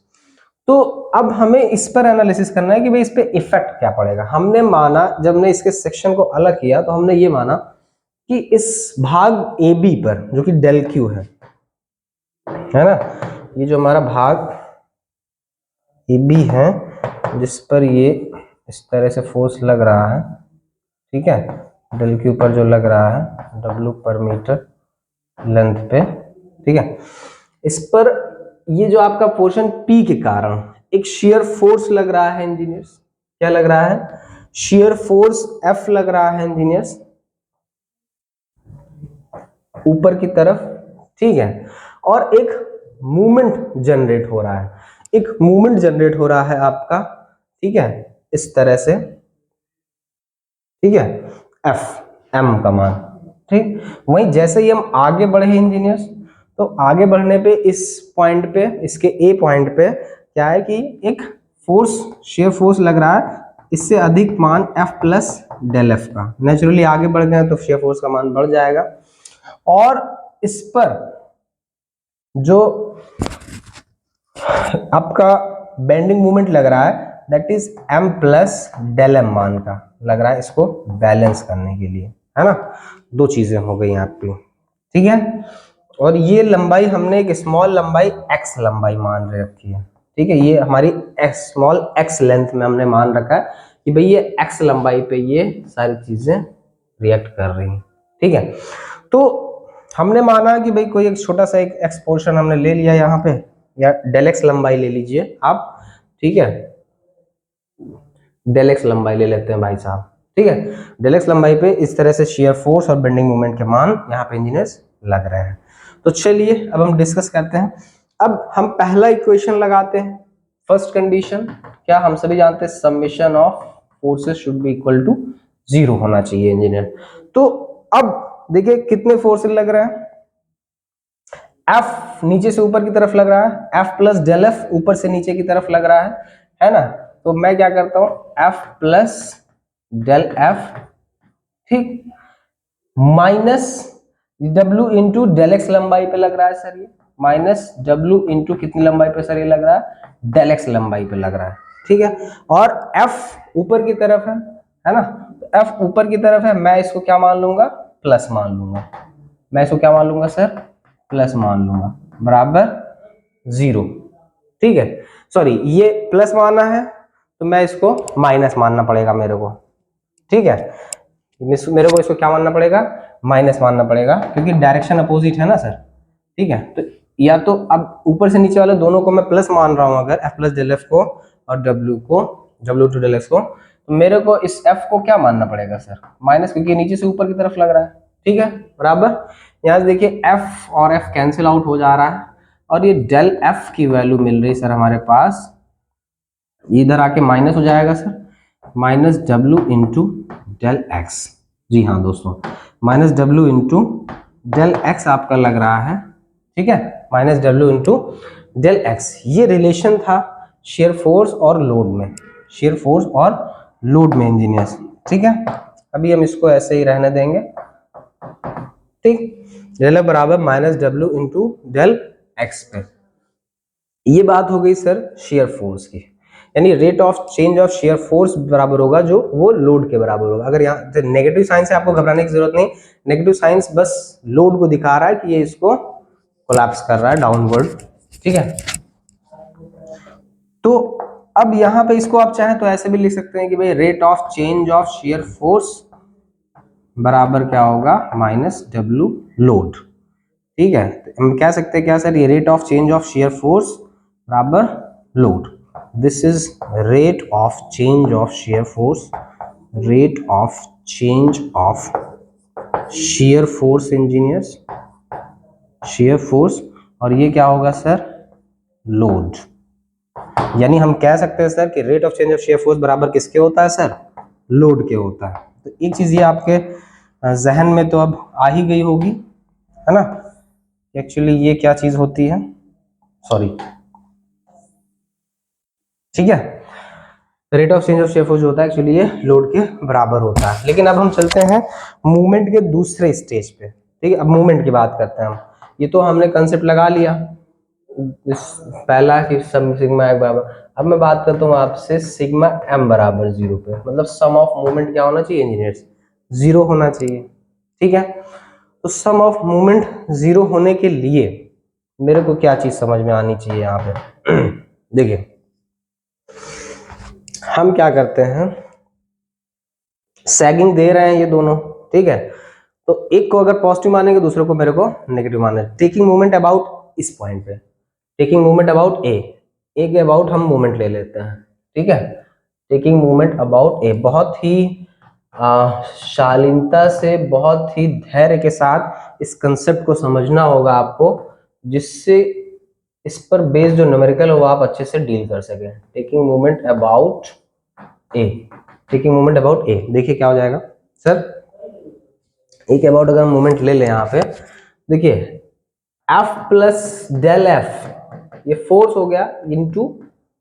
तो अब हमें इस पर एनालिसिस करना है कि भाई इस पे इफेक्ट क्या पड़ेगा। हमने माना, जब ने इसके सेक्शन को अलग किया तो हमने ये माना कि इस भाग ए बी पर, जो कि डेल क्यू है ना, ये जो हमारा भाग ए बी है, जिस पर ये इस तरह से फोर्स लग रहा है, ठीक है, डेल क्यू पर जो लग रहा है W पर मीटर लेंथ पे, ठीक है, इस पर ये जो आपका पोर्शन P के कारण एक शेयर फोर्स लग रहा है इंजीनियर्स। क्या लग रहा है? शेयर फोर्स F लग रहा है इंजीनियर्स, ऊपर की तरफ, ठीक है, और एक मूवमेंट जनरेट हो रहा है, एक मूवमेंट जनरेट हो रहा है आपका, ठीक है, इस तरह से, ठीक है, F M का मान, ठीक। वहीं जैसे ही हम आगे बढ़े इंजीनियर्स, तो आगे बढ़ने पे इस पॉइंट पे, इसके ए पॉइंट पे क्या है कि एक फोर्स, शेयर फोर्स लग रहा है, इससे अधिक मान F प्लस डेल एफ का। नेचुरली आगे बढ़ गए तो शेयर फोर्स का मान बढ़ जाएगा, और इस पर जो आपका बेंडिंग मूवमेंट लग रहा है, that is M plus del M मान का लग रहा है, इसको बैलेंस करने के लिए, है ना। दो चीजें हो गई आपकी, ठीक है। और ये लंबाई हमने एक स्मॉल लंबाई x लंबाई मान रखी है, ठीक है, ये हमारी स्मॉल x लेंथ में हमने मान रखा है कि भाई ये x लंबाई पे ये सारी चीजें रिएक्ट कर रही हैं, ठीक है। तो हमने माना कि भाई कोई एक छोटा सा एक एक्सपोर्शन हमने ले लिया यहाँ पे, या डेल एक्स लंबाई ले लीजिए आप, ठीक है, डेल एक्स लंबाई ले लेते हैं भाई साहब, ठीक है। डेल एक्स लंबाई पे इस तरह से शेयर फोर्स और बेंडिंग मोमेंट के मान यहाँ पे इंजीनियर्स लग रहे हैं। तो चलिए अब हम डिस्कस करते हैं। अब हम पहला इक्वेशन लगाते हैं। फर्स्ट कंडीशन क्या, हम सभी जानते हैं summation of forces should be equal to 0 होना चाहिए इंजीनियर। तो अब देखिए कितने फोर्सेस लग रहे हैं, F नीचे से ऊपर की तरफ लग रहा है, F प्लस डेल एफ ऊपर से नीचे की तरफ लग रहा है ना। तो मैं क्या करता हूं, F प्लस डेल एफ, ठीक, minus W into del X लंबाई पे लग रहा है सर, ये माइनस W इंटू कितनी लंबाई पे सर ये लग रहा है, डेल एक्स लंबाई पे लग रहा है, ठीक है। और F ऊपर की तरफ है ना, तो F ऊपर की तरफ है, मैं इसको क्या मान लूंगा, प्लस मान लूंगा, मैं इसको क्या मान लूंगा सर, प्लस मान लूंगा, बराबर 0, ठीक है। सॉरी, ये प्लस मानना है तो मैं इसको माइनस मानना पड़ेगा मेरे को, ठीक है, मेरे को इसको क्या मानना पड़ेगा, माइनस मानना पड़ेगा, क्योंकि डायरेक्शन अपोजिट है ना सर, ठीक है। तो या तो अब ऊपर से नीचे वाले दोनों को मैं प्लस मान रहा हूं, अगर F प्लस डेल एफ को और W टू डेल एक्स को, तो मेरे को इस F को क्या मानना पड़ेगा सर, माइनस, क्योंकि नीचे से ऊपर की तरफ लग रहा है, ठीक है, बराबर। यहाँ से देखिए F और F कैंसिल आउट हो जा रहा है, और ये डेल F की वैल्यू मिल रही सर हमारे पास, इधर आके माइनस हो जाएगा sir, minus W into del x. जी हाँ दोस्तों, minus W into del x आपका लग रहा है, ठीक है, minus W into del x. ये रिलेशन था शेयर फोर्स और लोड में, शेयर फोर्स और लोड में इंजीनियर्स, ठीक है। अभी हम इसको ऐसे ही रहने देंगे, ठीक, डेल बराबर minus W into del X पे। ये बात हो गई सर शेयर फोर्स की, यानी rate of change of shear force बराबर होगा जो वो लोड के बराबर होगा। अगर यहाँ नेगेटिव साइन से आपको घबराने की जरूरत नहीं, नेगेटिव साइंस बस लोड को दिखा रहा है कि ये इसको कोलैप्स कर रहा है डाउनवर्ड, ठीक है। तो अब यहाँ पे इसको आप चाहें तो ऐसे भी लिख सकते हैं कि भाई rate of change of shear force बराबर क्या होगा, माइनस W लोड, ठीक है। तो हम कह सकते हैं क्या सर, ये rate of change of shear force बराबर load, this is rate of change of shear force, rate of change of shear force engineers, shear force, और ये क्या होगा सर, लोड। यानी हम कह सकते हैं सर कि rate of change of shear force बराबर किसके होता है सर, लोड के होता है। तो एक चीज ये आपके जहन में तो अब आ ही गई होगी, है ना, एक्चुअली ये क्या चीज होती है, सॉरी, ठीक है, rate of change of shear force जो होता है एक्चुअली ये लोड के बराबर होता है। लेकिन अब हम चलते हैं मूवमेंट के दूसरे स्टेज पे, ठीक है। अब मूवमेंट की बात करते हैं हम, ये तो हमने कंसेप्ट लगा लिया इस पहला कि सम सिग्मा एक बराबर। अब मैं बात करता हूँ आपसे सिग्मा एम बराबर 0 पे, मतलब सम ऑफ मूवमेंट क्या होना चाहिए इंजीनियर्स, 0 होना चाहिए, ठीक है। तो सम ऑफ मूवमेंट 0 होने के लिए मेरे को क्या चीज समझ में आनी चाहिए यहाँ पे देखिए हम क्या करते हैं, सैगिंग दे रहे हैं ये दोनों, ठीक है। तो एक को अगर पॉजिटिव मानेंगे दूसरे को मेरे को नेगेटिव मानना है। टेकिंग मूवमेंट अबाउट इस पॉइंट पे, टेकिंग मूवमेंट अबाउट ए के अबाउट हम मूवमेंट ले लेते हैं, ठीक है। टेकिंग मूवमेंट अबाउट ए, बहुत ही शालीनता से, बहुत ही धैर्य के साथ इस कंसेप्ट को समझना होगा आपको, जिससे इस पर बेस्ड जो न्यूमेरिकल हो आप अच्छे से डील कर सके। Taking movement about A, taking movement about A, देखिए क्या हो जाएगा सर, ए के अबाउट अगर मूवमेंट ले लें यहाँ पे, देखिए एफ प्लस डेल एफ, ये फोर्स हो गया इनटू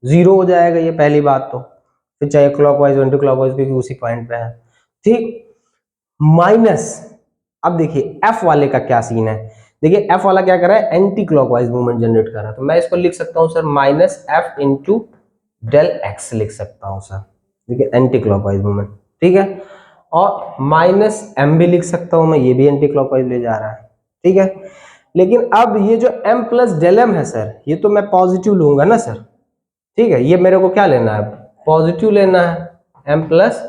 0 हो जाएगा, ये पहली बात तो, फिर चाहे क्लॉकवाइज एंटी क्लॉकवाइज क्योंकि उसी पॉइंट पे है, ठीक। माइनस, अब देखिए एफ वाले का क्या सीन है, देखिए एफ वाला क्या कर रहा है, एंटी क्लॉकवाइज मूवमेंट जनरेट कर रहा है, तो मैं इसको लिख सकता हूं sir minus F into del X लिख सकता हूं सर, देखिए एंटी क्लॉकवाइज मूवमेंट, ठीक है। और माइनस एम भी लिख सकता हूं मैं, ये भी एंटी क्लॉकवाइज ले जा रहा है, ठीक है। लेकिन अब ये जो m प्लस डेल एम है सर, ये तो मैं पॉजिटिव लूंगा ना सर, ठीक है, ये मेरे को क्या लेना है, पॉजिटिव लेना है, m प्लस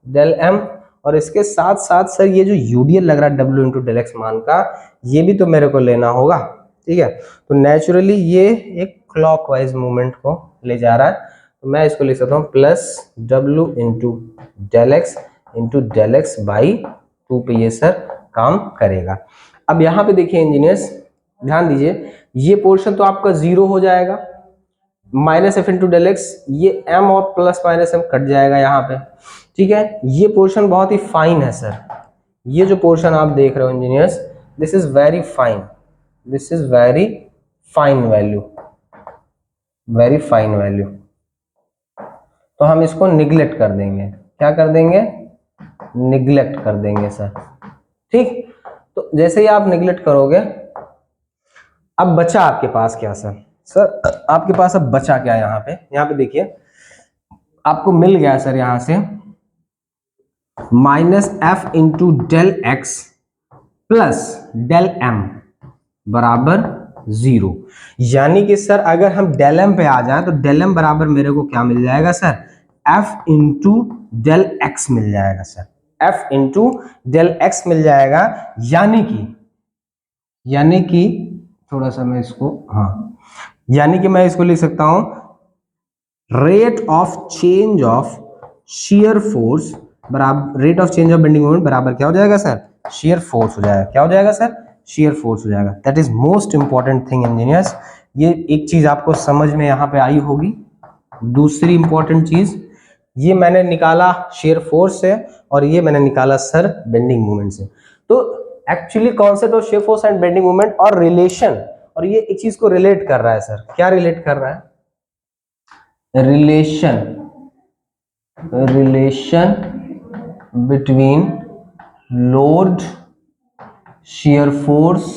डेल एम। और इसके साथ साथ सर ये जो यूडीएल लग रहा है w इंटू डेल एक्स मान का, ये भी तो मेरे को लेना होगा, ठीक है। तो नेचुरली ये एक क्लॉकवाइज मूवमेंट को ले जा रहा है, तो मैं इसको लिख सकता हूँ plus w into del X by 2 पे ये सर काम करेगा। अब यहाँ पे देखिए इंजीनियर्स ध्यान दीजिए, ये पोर्शन तो आपका 0 हो जाएगा, minus F into del x, ये m और प्लस माइनस m कट जाएगा यहाँ पे, ठीक है। ये पोर्शन बहुत ही फाइन है सर, ये जो पोर्शन आप देख रहे हो engineers, this is very fine, this is very fine value, very fine value. तो हम इसको निगलेक्ट कर देंगे, क्या कर देंगे, निगलेक्ट कर देंगे सर, ठीक। तो जैसे ही आप निगलेक्ट करोगे, अब बचा आपके पास क्या सर, सर आपके पास अब बचा क्या है यहाँ पे देखिए आपको मिल गया सर यहां से minus F into del X plus del M बराबर 0। यानी कि सर अगर हम डेल एम पे आ जाए तो डेल एम बराबर मेरे को क्या मिल जाएगा sir, F into del x मिल जाएगा sir, F into del x मिल जाएगा। यानी कि थोड़ा सा मैं इसको, हाँ, यानी कि मैं इसको लिख सकता हूं rate of change of shear force बराबर rate of change of bending moment बराबर क्या हो जाएगा सर, शियर फोर्स हो जाएगा, क्या हो जाएगा सर, शियर फोर्स हो जाएगा। That is most important thing engineers, ये एक चीज आपको समझ में यहाँ पे आई होगी। दूसरी इंपॉर्टेंट चीज, ये मैंने निकाला शियर फोर्स से और ये मैंने निकाला सर बेंडिंग मोमेंट से। तो actually concept of shear force and bending moment और रिलेशन, और ये एक चीज को रिलेट कर रहा है सर, क्या रिलेट कर रहा है, relation between load, shear force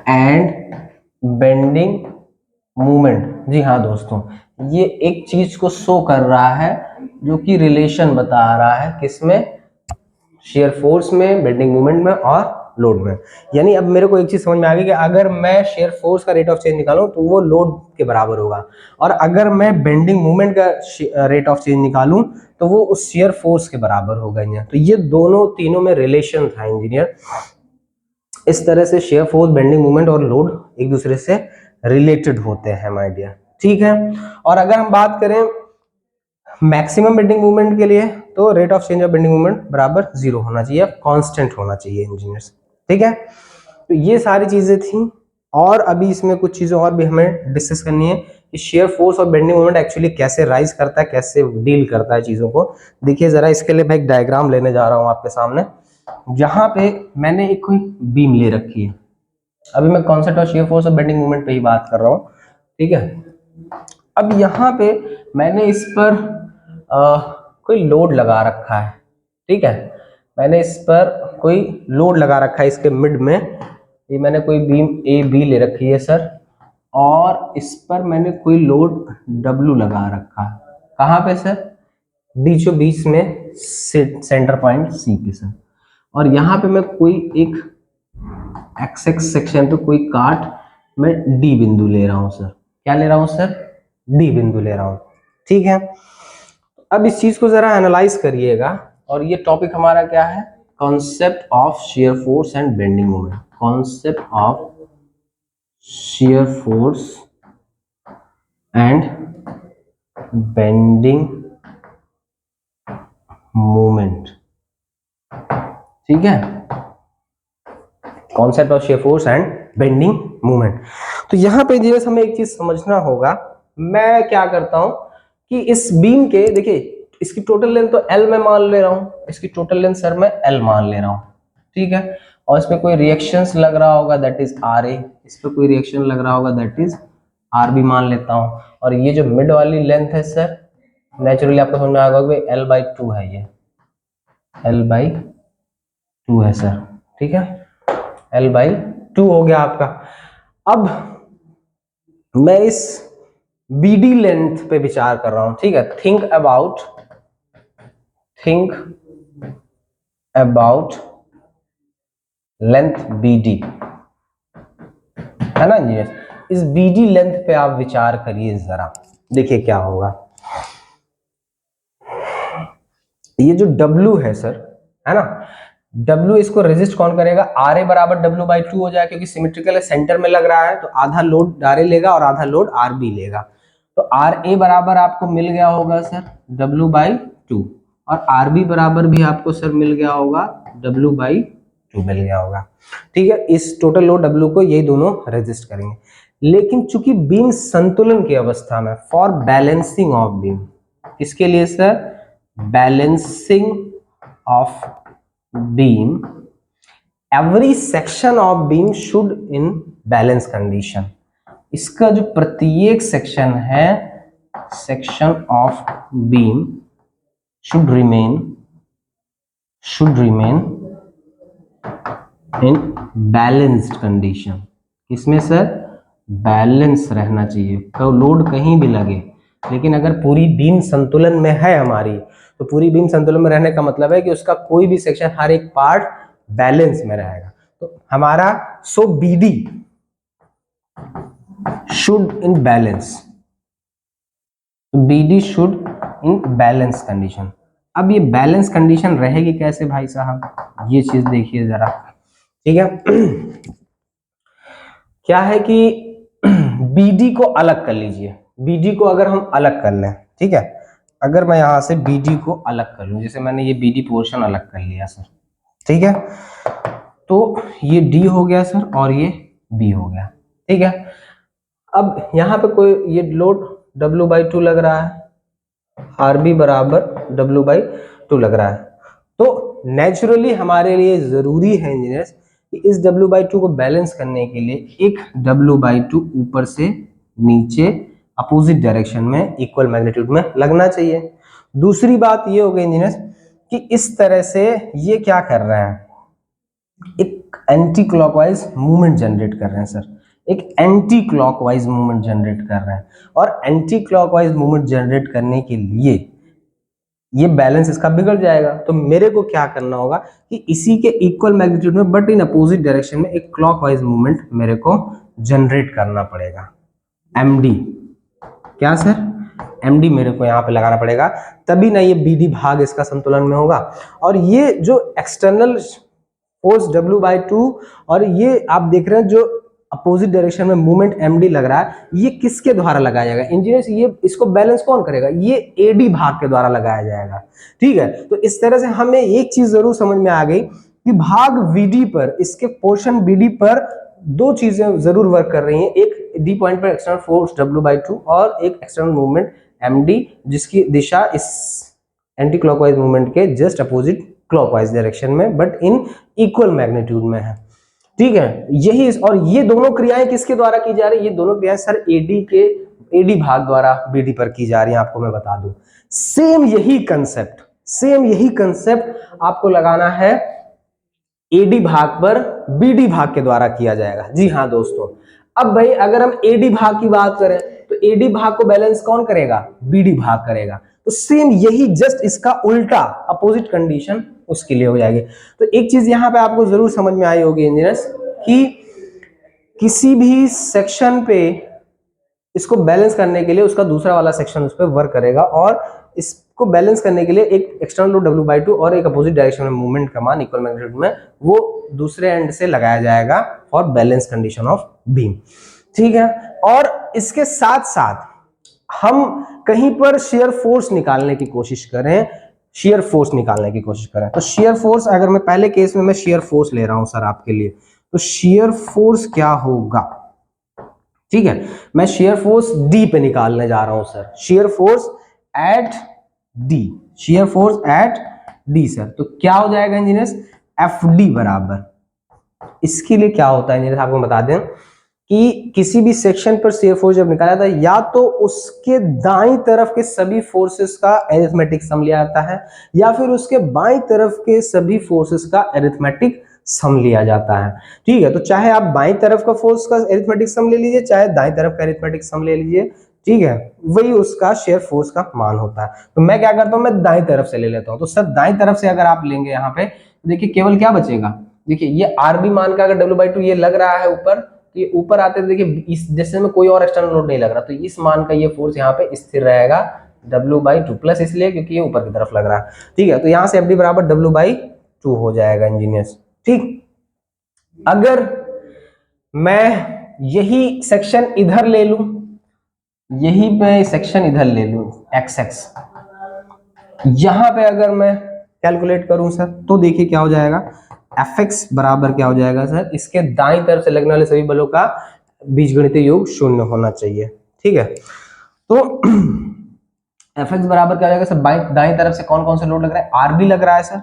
and bending movement. जी हाँ दोस्तों, ये एक चीज को शो कर रहा है जो कि रिलेशन बता रहा है किसमें, शेयर फोर्स में, बेंडिंग मूवमेंट में और लोड में। यानी अब मेरे को एक चीज समझ में आ गई कि अगर मैं शेयर फोर्स का रेट ऑफ चेंज निकालूं तो वो लोड के बराबर होगा, और अगर मैं बेंडिंग मूवमेंट का रेट ऑफ चेंज निकालूं तो वो उस शेयर फोर्स के बराबर होगा। तो ये दोनों तीनों में रिलेशन था इंजीनियर। इस तरह से शेयर फोर्स, बेंडिंग मूवमेंट और लोड एक दूसरे से रिलेटेड होते हैं माय डियर, ठीक है। और अगर हम बात करें मैक्सिमम बेंडिंग मूवमेंट के लिए तो rate of change of bending movement बराबर 0 होना चाहिए, कांस्टेंट होना चाहिए इंजीनियर्स, ठीक है। तो ये सारी चीजें थी, और अभी इसमें कुछ चीजें और भी हमें डिस्कस करनी है कि शेयर फोर्स और बेंडिंग मोमेंट एक्चुअली कैसे राइज करता है, कैसे डील करता है चीजों को। देखिए जरा, इसके लिए मैं एक डायग्राम लेने जा रहा हूं आपके सामने। यहाँ पे मैंने एक कोई बीम ले रखी है, अभी मैं कॉन्सेप्ट ऑफ शेयर फोर्स और बेंडिंग मोमेंट पे ही बात कर रहा हूँ, ठीक है। अब यहाँ पे मैंने इस पर कोई लोड लगा रखा है, ठीक है। मैंने इस पर कोई लोड लगा रखा है, इसके मिड में ये मैंने कोई बीम ए बी ले रखी है सर, और इस पर मैंने कोई लोड डब्ल्यू लगा रखा है। कहाँ पे सर? बीचों बीच में सेंटर पॉइंट सी पे सर। और यहाँ पे मैं कोई एक एक्स एक्स सेक्शन पे कोई काट मैं डी बिंदु ले रहा हूँ सर। क्या ले रहा हूँ सर? डी बिंदु ले रहा हूँ, ठीक है। अब इस चीज को जरा एनालाइज करिएगा, और ये टॉपिक हमारा क्या है? Concept of shear force and bending moment. Concept of shear force and bending moment, ठीक है। Concept of shear force and bending movement. तो यहां पे जैसे हमें एक चीज समझना होगा, मैं क्या करता हूं कि इस बीम के, देखिए इसकी टोटल लेंथ तो L में मान ले रहा हूं, इसकी टोटल लेंथ सर मैं L मान ले रहा हूं, ठीक है। और इस पे कोई रिएक्शंस लग रहा होगा, दैट इज RA, इस पे कोई रिएक्शन लग रहा होगा, दैट इज RB मान लेता हूं। और ये जो मिड वाली लेंथ है सर, नेचुरली आपको समझ में आएगा कि L/2 है, ये L/2 है सर, ठीक है। L/2 हो गया आपका। अब मैं इस BD लेंथ पे विचार कर रहा हूं, ठीक है। थिंक अबाउट लेंथ BD, है ना इंजीनियर। इस BD लेंथ पे आप विचार करिए जरा, देखिए क्या होगा। ये जो W है सर, है ना, W इसको रेजिस्ट कौन करेगा? RA बराबर W/2 हो जाएगा, क्योंकि सिमेट्रिकल सेंटर में लग रहा है, तो आधा लोड RA लेगा और आधा लोड RB लेगा। तो RA बराबर आपको मिल गया होगा सर W/2, और RB बराबर भी आपको सर मिल गया होगा W/2 मिल गया होगा, ठीक है। इस टोटल लोड W को ये दोनों रेजिस्ट करेंगे। लेकिन चूंकि बीम संतुलन की अवस्था में, फॉर बैलेंसिंग ऑफ बीम, किसके लिए sir? Balancing of beam, every section of beam should in balance condition। इसका जो प्रत्येक सेक्शन है, section of beam should remain in balanced condition। इसमें सर बैलेंस रहना चाहिए, तो लोड कहीं भी लगे, लेकिन अगर पूरी बीम संतुलन में है हमारी, तो पूरी बीम संतुलन में रहने का मतलब है कि उसका कोई भी सेक्शन, हर एक पार्ट बैलेंस में रहेगा। तो हमारा BD should in balance, BD should in balance condition. अब ये बैलेंस कंडीशन रहेगी कैसे भाई साहब? ये चीज देखिए जरा, ठीक है। क्या है कि BD को अलग कर लीजिए। BD को अगर हम अलग कर लें, ठीक है, अगर मैं यहां से BD को अलग कर लूं, जैसे मैंने ये BD पोर्शन अलग कर लिया सर, ठीक है, तो ये D हो गया सर और ये B हो गया, ठीक है। अब यहाँ पे कोई ये लोड W/2 लग रहा है, RB बराबर W/2 लग रहा है, तो नेचुरली हमारे लिए जरूरी है इंजीनियर्स कि इस W/2 को बैलेंस करने के लिए एक W/2 ऊपर से नीचे अपोजिट डायरेक्शन में इक्वल मैग्नीट्यूड में लगना चाहिए। दूसरी बात ये हो गई इंजीनियर्स कि इस तरह से ये क्या कर रहे हैं, एक एंटी क्लॉकवाइज मूवमेंट जनरेट कर रहे हैं सर, एक एंटी क्लॉकवाइज मूवमेंट जनरेट कर रहे हैं। और एंटी क्लॉकवाइज मूवमेंट जनरेट करने के लिए ये बैलेंस इसका बिगड़ जाएगा, तो मेरे को क्या करना होगा कि इसी के इक्वल मैग्नीट्यूड में बट इन अपोजिट डायरेक्शन में एक क्लॉकवाइज मूवमेंट मेरे को जनरेट करना पड़ेगा। MD, क्या सर? MD मेरे को यहाँ पे लगाना पड़ेगा, तभी ना ये BD भाग इसका संतुलन में होगा। और ये जो एक्सटर्नल फोर्स W/2 और ये आप देख रहे हैं जो अपोजिट डायरेक्शन में मूवमेंट md लग रहा है, ये किसके द्वारा लगाया जाएगा इंजीनियर्स? ये इसको बैलेंस कौन करेगा? ये एडी भाग के द्वारा लगाया जाएगा। ठीक है, तो इस तरह से हमें एक चीज जरूर समझ में आ गई कि भाग VD पर, इसके पोर्शन BD पर दो चीजें जरूर वर्क कर रही हैं, एक डी पॉइंट पर एक्सटर्नल फोर्स W/2 और एक एक्सटर्नल मूवमेंट MD, जिसकी दिशा इस एंटी क्लॉकवाइज मूवमेंट के जस्ट अपोजिट क्लॉकवाइज डायरेक्शन में बट इन इक्वल मैग्नीट्यूड में है। ठीक है, यही और ये दोनों क्रियाएं किसके द्वारा की जा रही है? ये दोनों क्रियाएं सर एडी भाग द्वारा BD पर की जा रही है। आपको मैं बता दूं सेम यही कंसेप्ट आपको लगाना है एडी भाग पर BD भाग के द्वारा किया जाएगा। जी हाँ दोस्तों, अब भाई अगर हम एडी भाग की बात करें तो एडी भाग को बैलेंस कौन करेगा? BD भाग करेगा। तो सेम यही जस्ट इसका उल्टा अपोजिट कंडीशन उसके लिए हो जाएगी। तो एक चीज यहां पे आपको जरूर समझ में आई होगी इंजीनियर्स कि किसी भी सेक्शन पे इसको बैलेंस करने के लिए उसका दूसरा वाला सेक्शन उस पर वर्क करेगा और इसको बैलेंस करने के लिए एक एक्सटर्नल लोड W/2 और एक अपोजिट डायरेक्शन में मूवमेंट का मान इक्वल मैग्नीट्यूड में वो दूसरे एंड से लगाया जाएगा for balance condition of beam. ठीक है, और इसके साथ साथ हम कहीं पर शेयर फोर्स निकालने की कोशिश करें, तो शेयर फोर्स, अगर मैं पहले केस में मैं शेयर फोर्स ले रहा हूं सर आपके लिए, तो शेयर फोर्स क्या होगा? ठीक है, मैं शेयर फोर्स D पे निकालने जा रहा हूं sir, shear force at D sir. तो क्या हो जाएगा इंजीनियर्स? FD बराबर, इसके लिए क्या होता है इंजीनियर्स आपको बता दें कि किसी भी सेक्शन पर शेयर फोर्स जब निकाला जाता है या तो उसके दाईं तरफ के सभी फोर्सेस का एरिथमेटिक सम लिया जाता है या फिर उसके बाईं तरफ के सभी फोर्सेस का एरिथमेटिक सम लिया जाता है। ठीक है, तो चाहे आप बाईं तरफ का फोर्स का एरिथमेटिक सम ले लीजिए, चाहे दाईं तरफ का एरिथमेटिक सम ले लीजिए, ठीक है, वही उसका शेयर फोर्स का मान होता है। तो मैं क्या करता हूं, मैं दाईं तरफ से ले लेता हूं। तो सर दाईं तरफ से अगर आप लेंगे यहाँ पे, देखिए केवल क्या बचेगा, देखिए ये RB मान का अगर W/2 ये लग रहा है ऊपर, ये ऊपर आते देखिए इस जैसे में कोई और एक्सटर्नल लोड नहीं लग रहा, तो इस मान का ये फोर्स यहाँ पे स्थिर रहेगा W/2 प्लस, इसलिए क्योंकि ये ऊपर की तरफ लग रहा है। ठीक है, तो यहाँ से FD बराबर W/2 हो जाएगा इंजीनियर्स। ठीक, अगर मैं यही सेक्शन इधर ले लूं, यही पे सेक्शन इधर ले लूं XX, यहां पे अगर मैं कैलकुलेट करूं सर, तो देखिए क्या हो जाएगा, Fx बराबर क्या हो जाएगा सर, इसके दाईं तरफ से लगने वाले सभी बलों का बीजगणितीय योग 0 होना चाहिए। ठीक है, तो Fx बराबर क्या हो जाएगा सर, दाईं तरफ से कौन कौन से लोड लग रहा है? RB लग रहा है sir,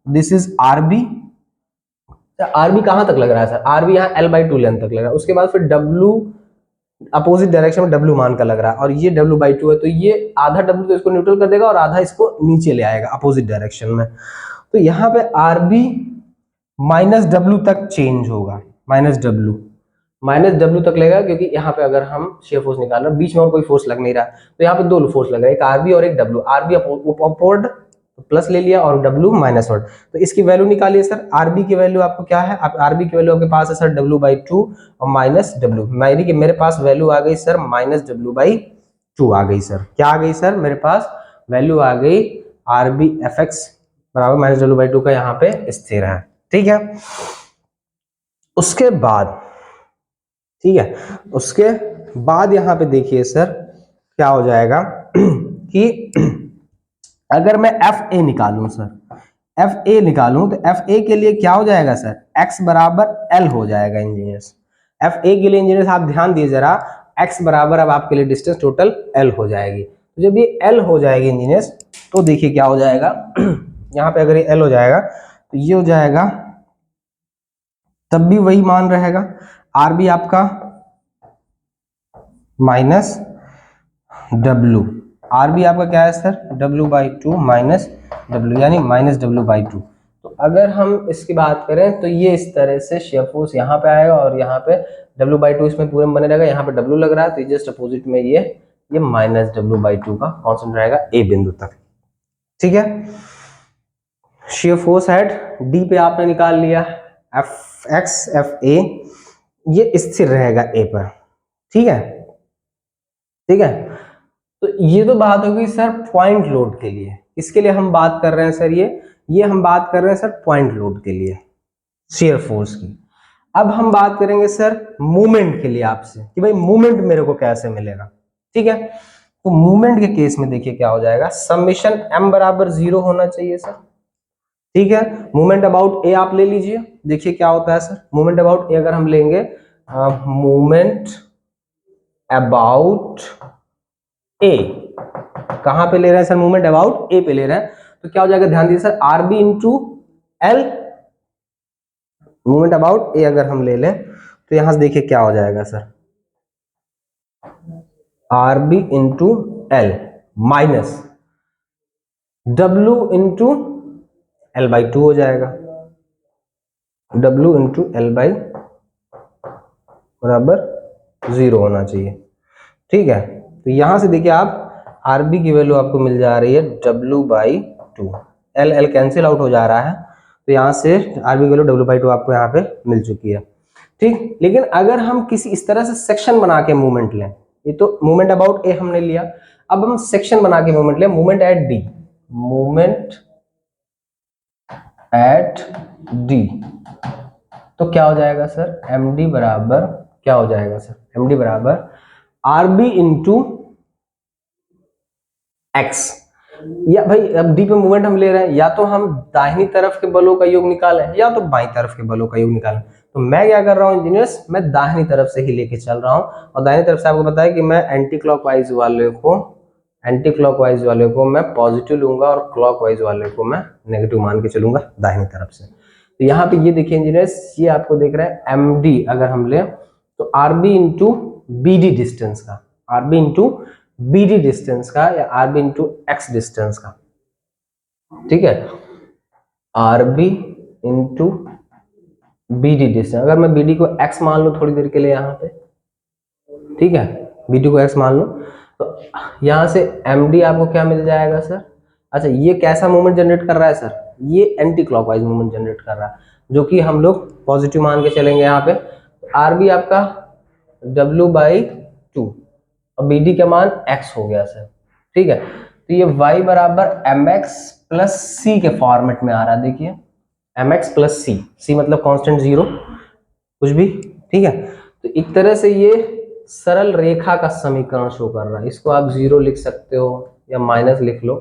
this is RB। RB कहां तक लग रहा है सर? RB यहाँ L/2 लेंथ तक लग रहा है। उसके बाद फिर W अपोजिट डायरेक्शन में W मान का लग रहा है और ये W/2 है, तो ये आधा W तो इसको न्यूट्रल कर देगा और आधा इसको नीचे ले आएगा अपोजिट डायरेक्शन में। तो यहाँ पे RB -W तक चेंज होगा, -W तक लेगा, क्योंकि यहाँ पे अगर हम शेयर फोर्स निकाल रहे हैं, बीच में और कोई फोर्स लग नहीं रहा, तो यहाँ पे दो फोर्स लग रहा है, एक RB और एक W। RB अपवर्ड प्लस ले लिया और W माइनसवर्ड, तो इसकी वैल्यू निकालिए सर। RB की वैल्यू आपको क्या है? RB की वैल्यू आपके पास है सर W/2 और -W, यानी कि मेरे पास वैल्यू आ गई सर -W/2 आ गई सर। क्या आ गई सर? मेरे पास वैल्यू आ गई RB Fx बराबर -W/2 का यहाँ पे स्थिर है। ठीक है, उसके बाद, ठीक है, उसके बाद यहाँ पे देखिए सर क्या हो जाएगा कि अगर मैं FA निकालूं सर, FA निकालूं तो FA के लिए क्या हो जाएगा सर, x बराबर L हो जाएगा इंजीनियर्स। FA के लिए इंजीनियर्स आप ध्यान दिए जरा, x बराबर अब आपके लिए डिस्टेंस टोटल L हो जाएगी। तो जब ये L हो जाएगी इंजीनियर्स, तो देखिए क्या हो जाएगा यहाँ पे अगर ये L हो जाएगा तो ये हो जाएगा, तब भी वही मान रहेगा, RB आपका -W, RB आपका क्या है सर, W/2 -W, यानी -W/2। तो अगर हम इसकी बात करें तो ये इस तरह से शेयर फोर्स यहाँ पे आएगा और यहाँ पे W/2 इसमें पूरे में बने रहेगा, यहाँ पे W लग रहा है, तो जस्ट अपोजिट में ये -W/2 का कांस्टेंट रहेगा A बिंदु तक। ठीक है, शेयर फोर्स एट D पे आपने निकाल लिया, FA ये स्थिर रहेगा A पर। ठीक है, ठीक है, तो ये तो बात होगी सर पॉइंट लोड के लिए। इसके लिए हम बात कर रहे हैं सर, ये हम बात कर रहे हैं सर पॉइंट लोड के लिए शेयर फोर्स की। अब हम बात करेंगे सर मूवमेंट के लिए आपसे कि भाई मूवमेंट मेरे को कैसे मिलेगा। ठीक है, तो मूवमेंट के केस में देखिए क्या हो जाएगा, समेशन m बराबर 0 होना चाहिए सर। ठीक है, मूवमेंट अबाउट ए आप ले लीजिए, देखिए क्या होता है सर। मूवमेंट अबाउट ए अगर हम लेंगे, मूवमेंट अबाउट ए कहां पे ले रहे हैं सर, मूवमेंट अबाउट ए पे ले रहे हैं, तो क्या हो जाएगा, ध्यान दीजिए sir, R B into L. Movement about A अगर हम ले लें तो यहां से देखिए क्या हो जाएगा sir, R B into L minus W into L by 2 हो जाएगा। डब्ल्यू इंटू एल बाई बराबर 0 होना चाहिए। ठीक है, तो यहां से देखिए आप आर बी की वैल्यू आपको मिल जा रही है W by 2, L L cancel out हो जा रहा है, तो यहाँ से आर बी की वैल्यू डब्ल्यू बाई 2 आपको यहाँ पे मिल चुकी है। ठीक, लेकिन अगर हम किसी इस तरह से सेक्शन बना के मूवमेंट लें, ये तो मूवमेंट अबाउट ए हमने लिया, अब हम सेक्शन बना के मूवमेंट लें, movement at D, movement at D, तो क्या हो जाएगा सर, एम डी बराबर क्या हो जाएगा सर, एम डी बराबर आर बी इंटू एक्स। या भाई अब डी पे मूवमेंट हम ले रहे हैं, या तो हम दाहिनी तरफ के बलों का योग निकालें या तो बाईं तरफ के बलों का योग निकालें। तो मैं क्या कर रहा हूं इंजीनियर्स, मैं दाहिनी तरफ से ही लेके चल रहा हूं, और दाहिनी तरफ से आपको पता है कि मैं एंटी क्लॉकवाइज वाले को मैं पॉजिटिव लूंगा और क्लॉकवाइज वाले को मैं नेगेटिव मान के चलूंगा दाहिनी तरफ से। तो यहाँ पे ये देखिए इंजीनियर्स, ये आपको देख रहा है एम डी अगर हम ले तो R B into B D distance का, R B into B D distance का, या R B into x distance का। ठीक है, R B into B D distance, अगर मैं बी डी को एक्स मान लूं थोड़ी देर के लिए यहाँ पे, ठीक है, बी डी को एक्स मान लूं, तो यहाँ से एम डी आपको क्या मिल जाएगा सर। अच्छा, ये कैसा मूवमेंट जनरेट कर रहा है सर, ये एंटी क्लॉकवाइज मूवमेंट जनरेट कर रहा है, जो कि हम लोग पॉजिटिव मान के चलेंगे यहाँ पे। आर बी आपका डब्ल्यू बाई 2 और बी डी का मान x हो गया सर। ठीक है, तो ये y बराबर एम एक्स प्लस सी के फॉर्मेट में आ रहा है, देखिए एम एक्स प्लस सी, सी मतलब कांस्टेंट 0 कुछ भी। ठीक है, तो एक तरह से ये सरल रेखा का समीकरण शो कर रहा है, इसको आप 0 लिख सकते हो या माइनस लिख लो।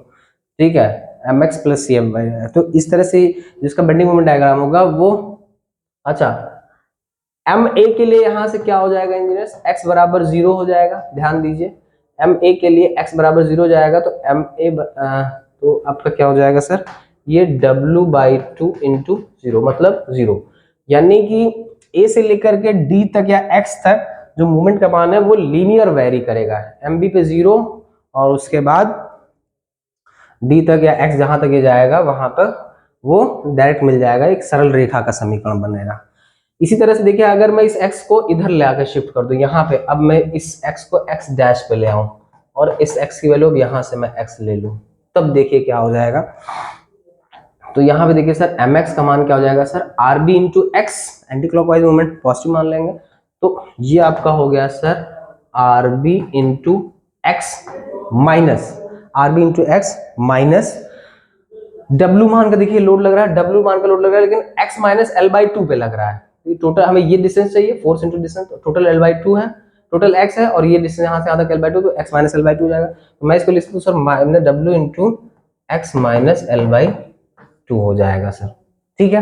ठीक है, M X plus C M Y, तो इस तरह से जिसका बेंडिंग मोमेंट डायग्राम होगा वो, अच्छा एम ए के लिए यहां से क्या हो जाएगा इंजीनियर्स, x बराबर 0 हो जाएगा, ध्यान दीजिए एम ए के लिए x बराबर 0 हो जाएगा, तो एम ए तो आपका क्या हो जाएगा सर, ये w बाई 2 इंटू 0 मतलब 0, यानी कि a से लेकर के d तक या x तक जो मूवमेंट का मान है वो लीनियर वेरी करेगा, एम बी पे 0 और उसके बाद d तक या x जहां तक ये जाएगा वहां पर वो डायरेक्ट मिल जाएगा, एक सरल रेखा का समीकरण बनेगा। इसी तरह से देखिए अगर मैं इस x को इधर ले आकर शिफ्ट कर दूं यहाँ पे, अब मैं इस x को x डैश पे ले आऊं और इस x की वैल्यू अब यहाँ से मैं x ले लूं, तब देखिए क्या हो जाएगा। तो यहाँ पे देखिए सर mx का मान क्या हो जाएगा sir, R B into X, anti clockwise movement positive मान लेंगे, तो ये आपका हो गया sir R B into X minus, R B into X minus W मान का देखिए लोड लग रहा है, W मान का लोड लग रहा है, लेकिन x माइनस एल बाई 2 पे लग रहा है। टोटल हमें ये डिस्टेंस चाहिए, force into distance, total L by 2 है, टोटल x है, और ये डिस्टेंस यहाँ से आधा एल बाई 2, तो x माइनस एल बाई 2 जाएगा। तो मैं इसको लिख सकता हूँ sir minus W into X minus L by 2 हो जाएगा सर। ठीक है,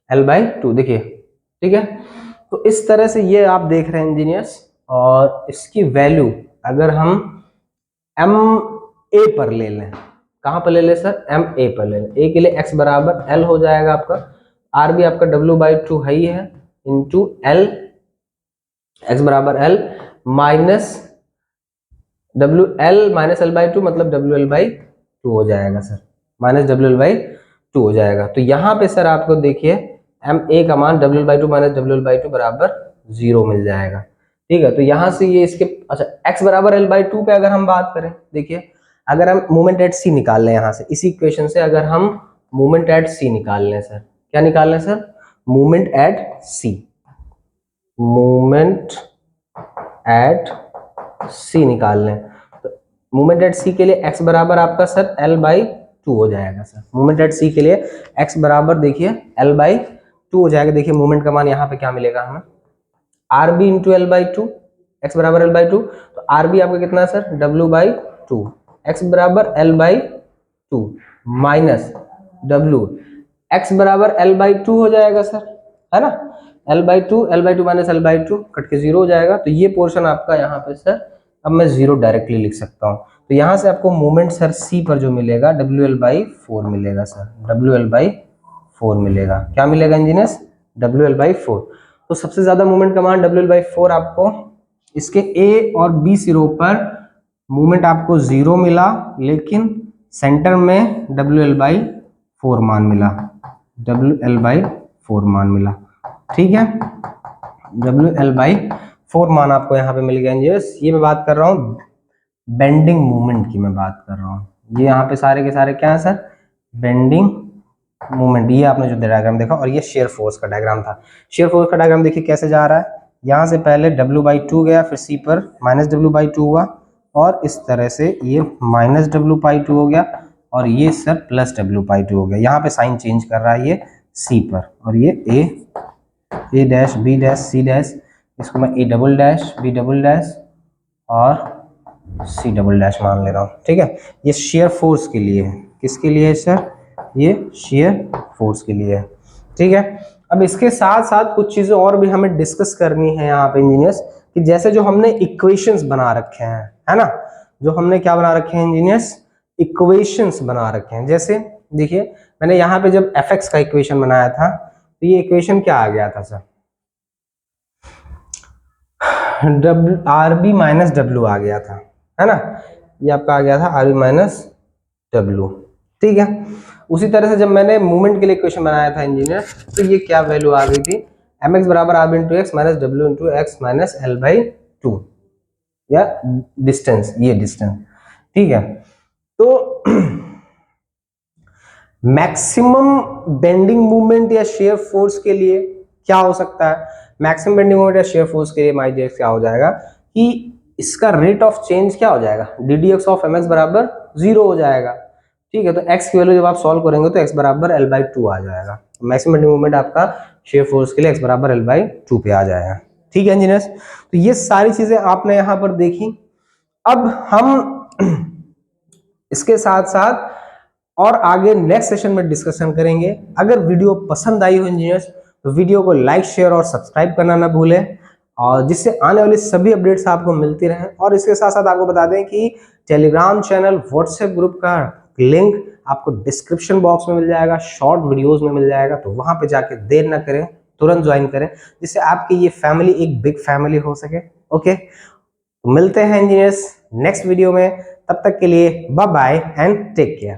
एल बाई 2 देखिए, ठीक है, तो इस तरह से ये आप देख रहे हैं इंजीनियर्स, और इसकी वैल्यू अगर हम एम ए पर ले लें, कहां पर ले लें सर, एम ए पर ले लें, ए के लिए x बराबर l हो जाएगा आपका, आर भी आपका w बाई 2 है ही है, इंटू एल, x बराबर l minus w l minus L by 2 मतलब w l बाई 2 हो जाएगा sir, minus w l by 2 हो जाएगा। तो यहाँ पे सर आपको देखिए एम ए का मान w l by 2 minus w l by 2 बराबर 0 मिल जाएगा। ठीक है, तो यहाँ से ये इसके, अच्छा x बराबर l बाई 2 पे अगर हम बात करें, देखिए अगर हम मोमेंट एट सी निकाल लें यहाँ से, इसी इक्वेशन से अगर हम मोमेंट एट सी निकाल लें सर, क्या निकाल लें sir, moment at C, moment at C निकाल लें, तो मोमेंट एट सी के लिए x बराबर आपका सर l बाई 2 हो जाएगा सर, मोमेंट एट सी के लिए x बराबर देखिए l बाई 2 हो जाएगा। देखिए मोमेंट का मान यहाँ पे क्या मिलेगा हमें, R B into L by two, x बराबर एल बाई टू, तो आर बी आपका कितना है sir, W by two, x बराबर L by two minus W, x बराबर एल बाई टू हो जाएगा सर, है ना, L by two minus L by two cut के जीरो हो जाएगा। तो ये पोर्शन आपका यहाँ पे सर, अब मैं जीरो डायरेक्टली लिख सकता हूँ। तो यहाँ से आपको मोमेंट सर सी पर जो मिलेगा डब्ल्यू एल बाई फोर मिलेगा sir, W L by four मिलेगा। क्या मिलेगा engineers, W L by four. तो सबसे ज्यादा मोमेंट का मान डब्ल्यू एल बाई फोर आपको इसके ए और बी सिरों पर मोमेंट आपको जीरो मिला, लेकिन सेंटर में डब्ल्यू एल बाई फोर मान मिला, डब्ल्यू एल बाई फोर मान मिला, ठीक है, डब्ल्यू एल बाई फोर मान आपको यहाँ पे मिल गया इंजीनियर्स। ये मैं बात कर रहा हूँ बेंडिंग मूवमेंट की, मैं बात कर रहा हूँ। ये यहाँ पे सारे के सारे क्या है सर, बेंडिंग मूवमेंट। ये आपने जो डायग्राम देखा, और ये शेयर फोर्स का डायग्राम था। शेयर फोर्स का डायग्राम देखिए कैसे जा रहा है, यहाँ से पहले डब्ल्यू बाई टू गया, फिर सी पर माइनस डब्ल्यू बाई टू हुआ, और इस तरह से ये माइनस डब्ल्यू बाई टू हो गया, और ये sir plus W by two हो गया। यहाँ पे साइन चेंज कर रहा है ये सी पर, और ये A dash B dash C dash, इसको मैं A double dash B double dash और सी डबल डैश मान ले रहा हूँ, ठीक है। ये शेयर फोर्स के लिए है, किसके लिए है सर, ये शेयर फोर्स के लिए है, ठीक है। अब इसके साथ साथ कुछ चीजें और भी हमें डिस्कस करनी है यहाँ पे इंजीनियर्स, कि जैसे जो हमने इक्वेशंस बना रखे हैं, है ना, जो हमने क्या बना रखे हैं इंजीनियर्स, इक्वेशंस बना रखे हैं। जैसे देखिए मैंने यहाँ पे जब एफ एक्स का इक्वेशन बनाया था, तो ये इक्वेशन क्या आ गया था sir, W R B minus W आ गया था, है ना, ये आपका आ गया था आर बी माइनस डब्ल्यू, ठीक है। उसी तरह से जब मैंने मूवमेंट के लिए इक्वेशन बनाया था इंजीनियर, तो ये क्या वैल्यू आ गई थी, एम एक्स बराबर R B into X minus W into X minus L by two, या डिस्टेंस, ये डिस्टेंस, ठीक है। तो मैक्सिमम बेंडिंग मूवमेंट या शेयर फोर्स के लिए क्या हो सकता है, मैक्सिमम बेंडिंग मूवमेंट या शेयर फोर्स के लिए माई डियर क्या हो जाएगा कि इसका रेट ऑफ चेंज क्या हो जाएगा, D D X of M X बराबर जीरो हो जाएगा, ठीक है। तो x की वैल्यू जब आप सॉल्व करेंगे तो x बराबर एल बाई टू आ जाएगा। मैक्सिमम बेंडिंग मूवमेंट आपका शेयर फोर्स के लिए x बराबर एल बाई टू पे आ जाएगा, ठीक है इंजीनियर्स। तो ये सारी चीजें आपने यहाँ पर देखी। अब हम इसके साथ साथ और आगे नेक्स्ट सेशन में डिस्कशन करेंगे। अगर वीडियो पसंद आई हो इंजीनियर्स, तो वीडियो को लाइक शेयर और सब्सक्राइब करना ना भूलें, और जिससे आने वाली सभी अपडेट्स आपको मिलती रहें। और इसके साथ साथ आपको बता दें कि टेलीग्राम चैनल, व्हाट्सएप ग्रुप का लिंक आपको डिस्क्रिप्शन बॉक्स में मिल जाएगा, शॉर्ट वीडियोस में मिल जाएगा, तो वहां पे जाके देर ना करें, तुरंत ज्वाइन करें, जिससे आपकी ये फैमिली एक बिग फैमिली हो सके। ओके, तो मिलते हैं इंजीनियर्स नेक्स्ट वीडियो में, तब तक के लिए bye bye and take care.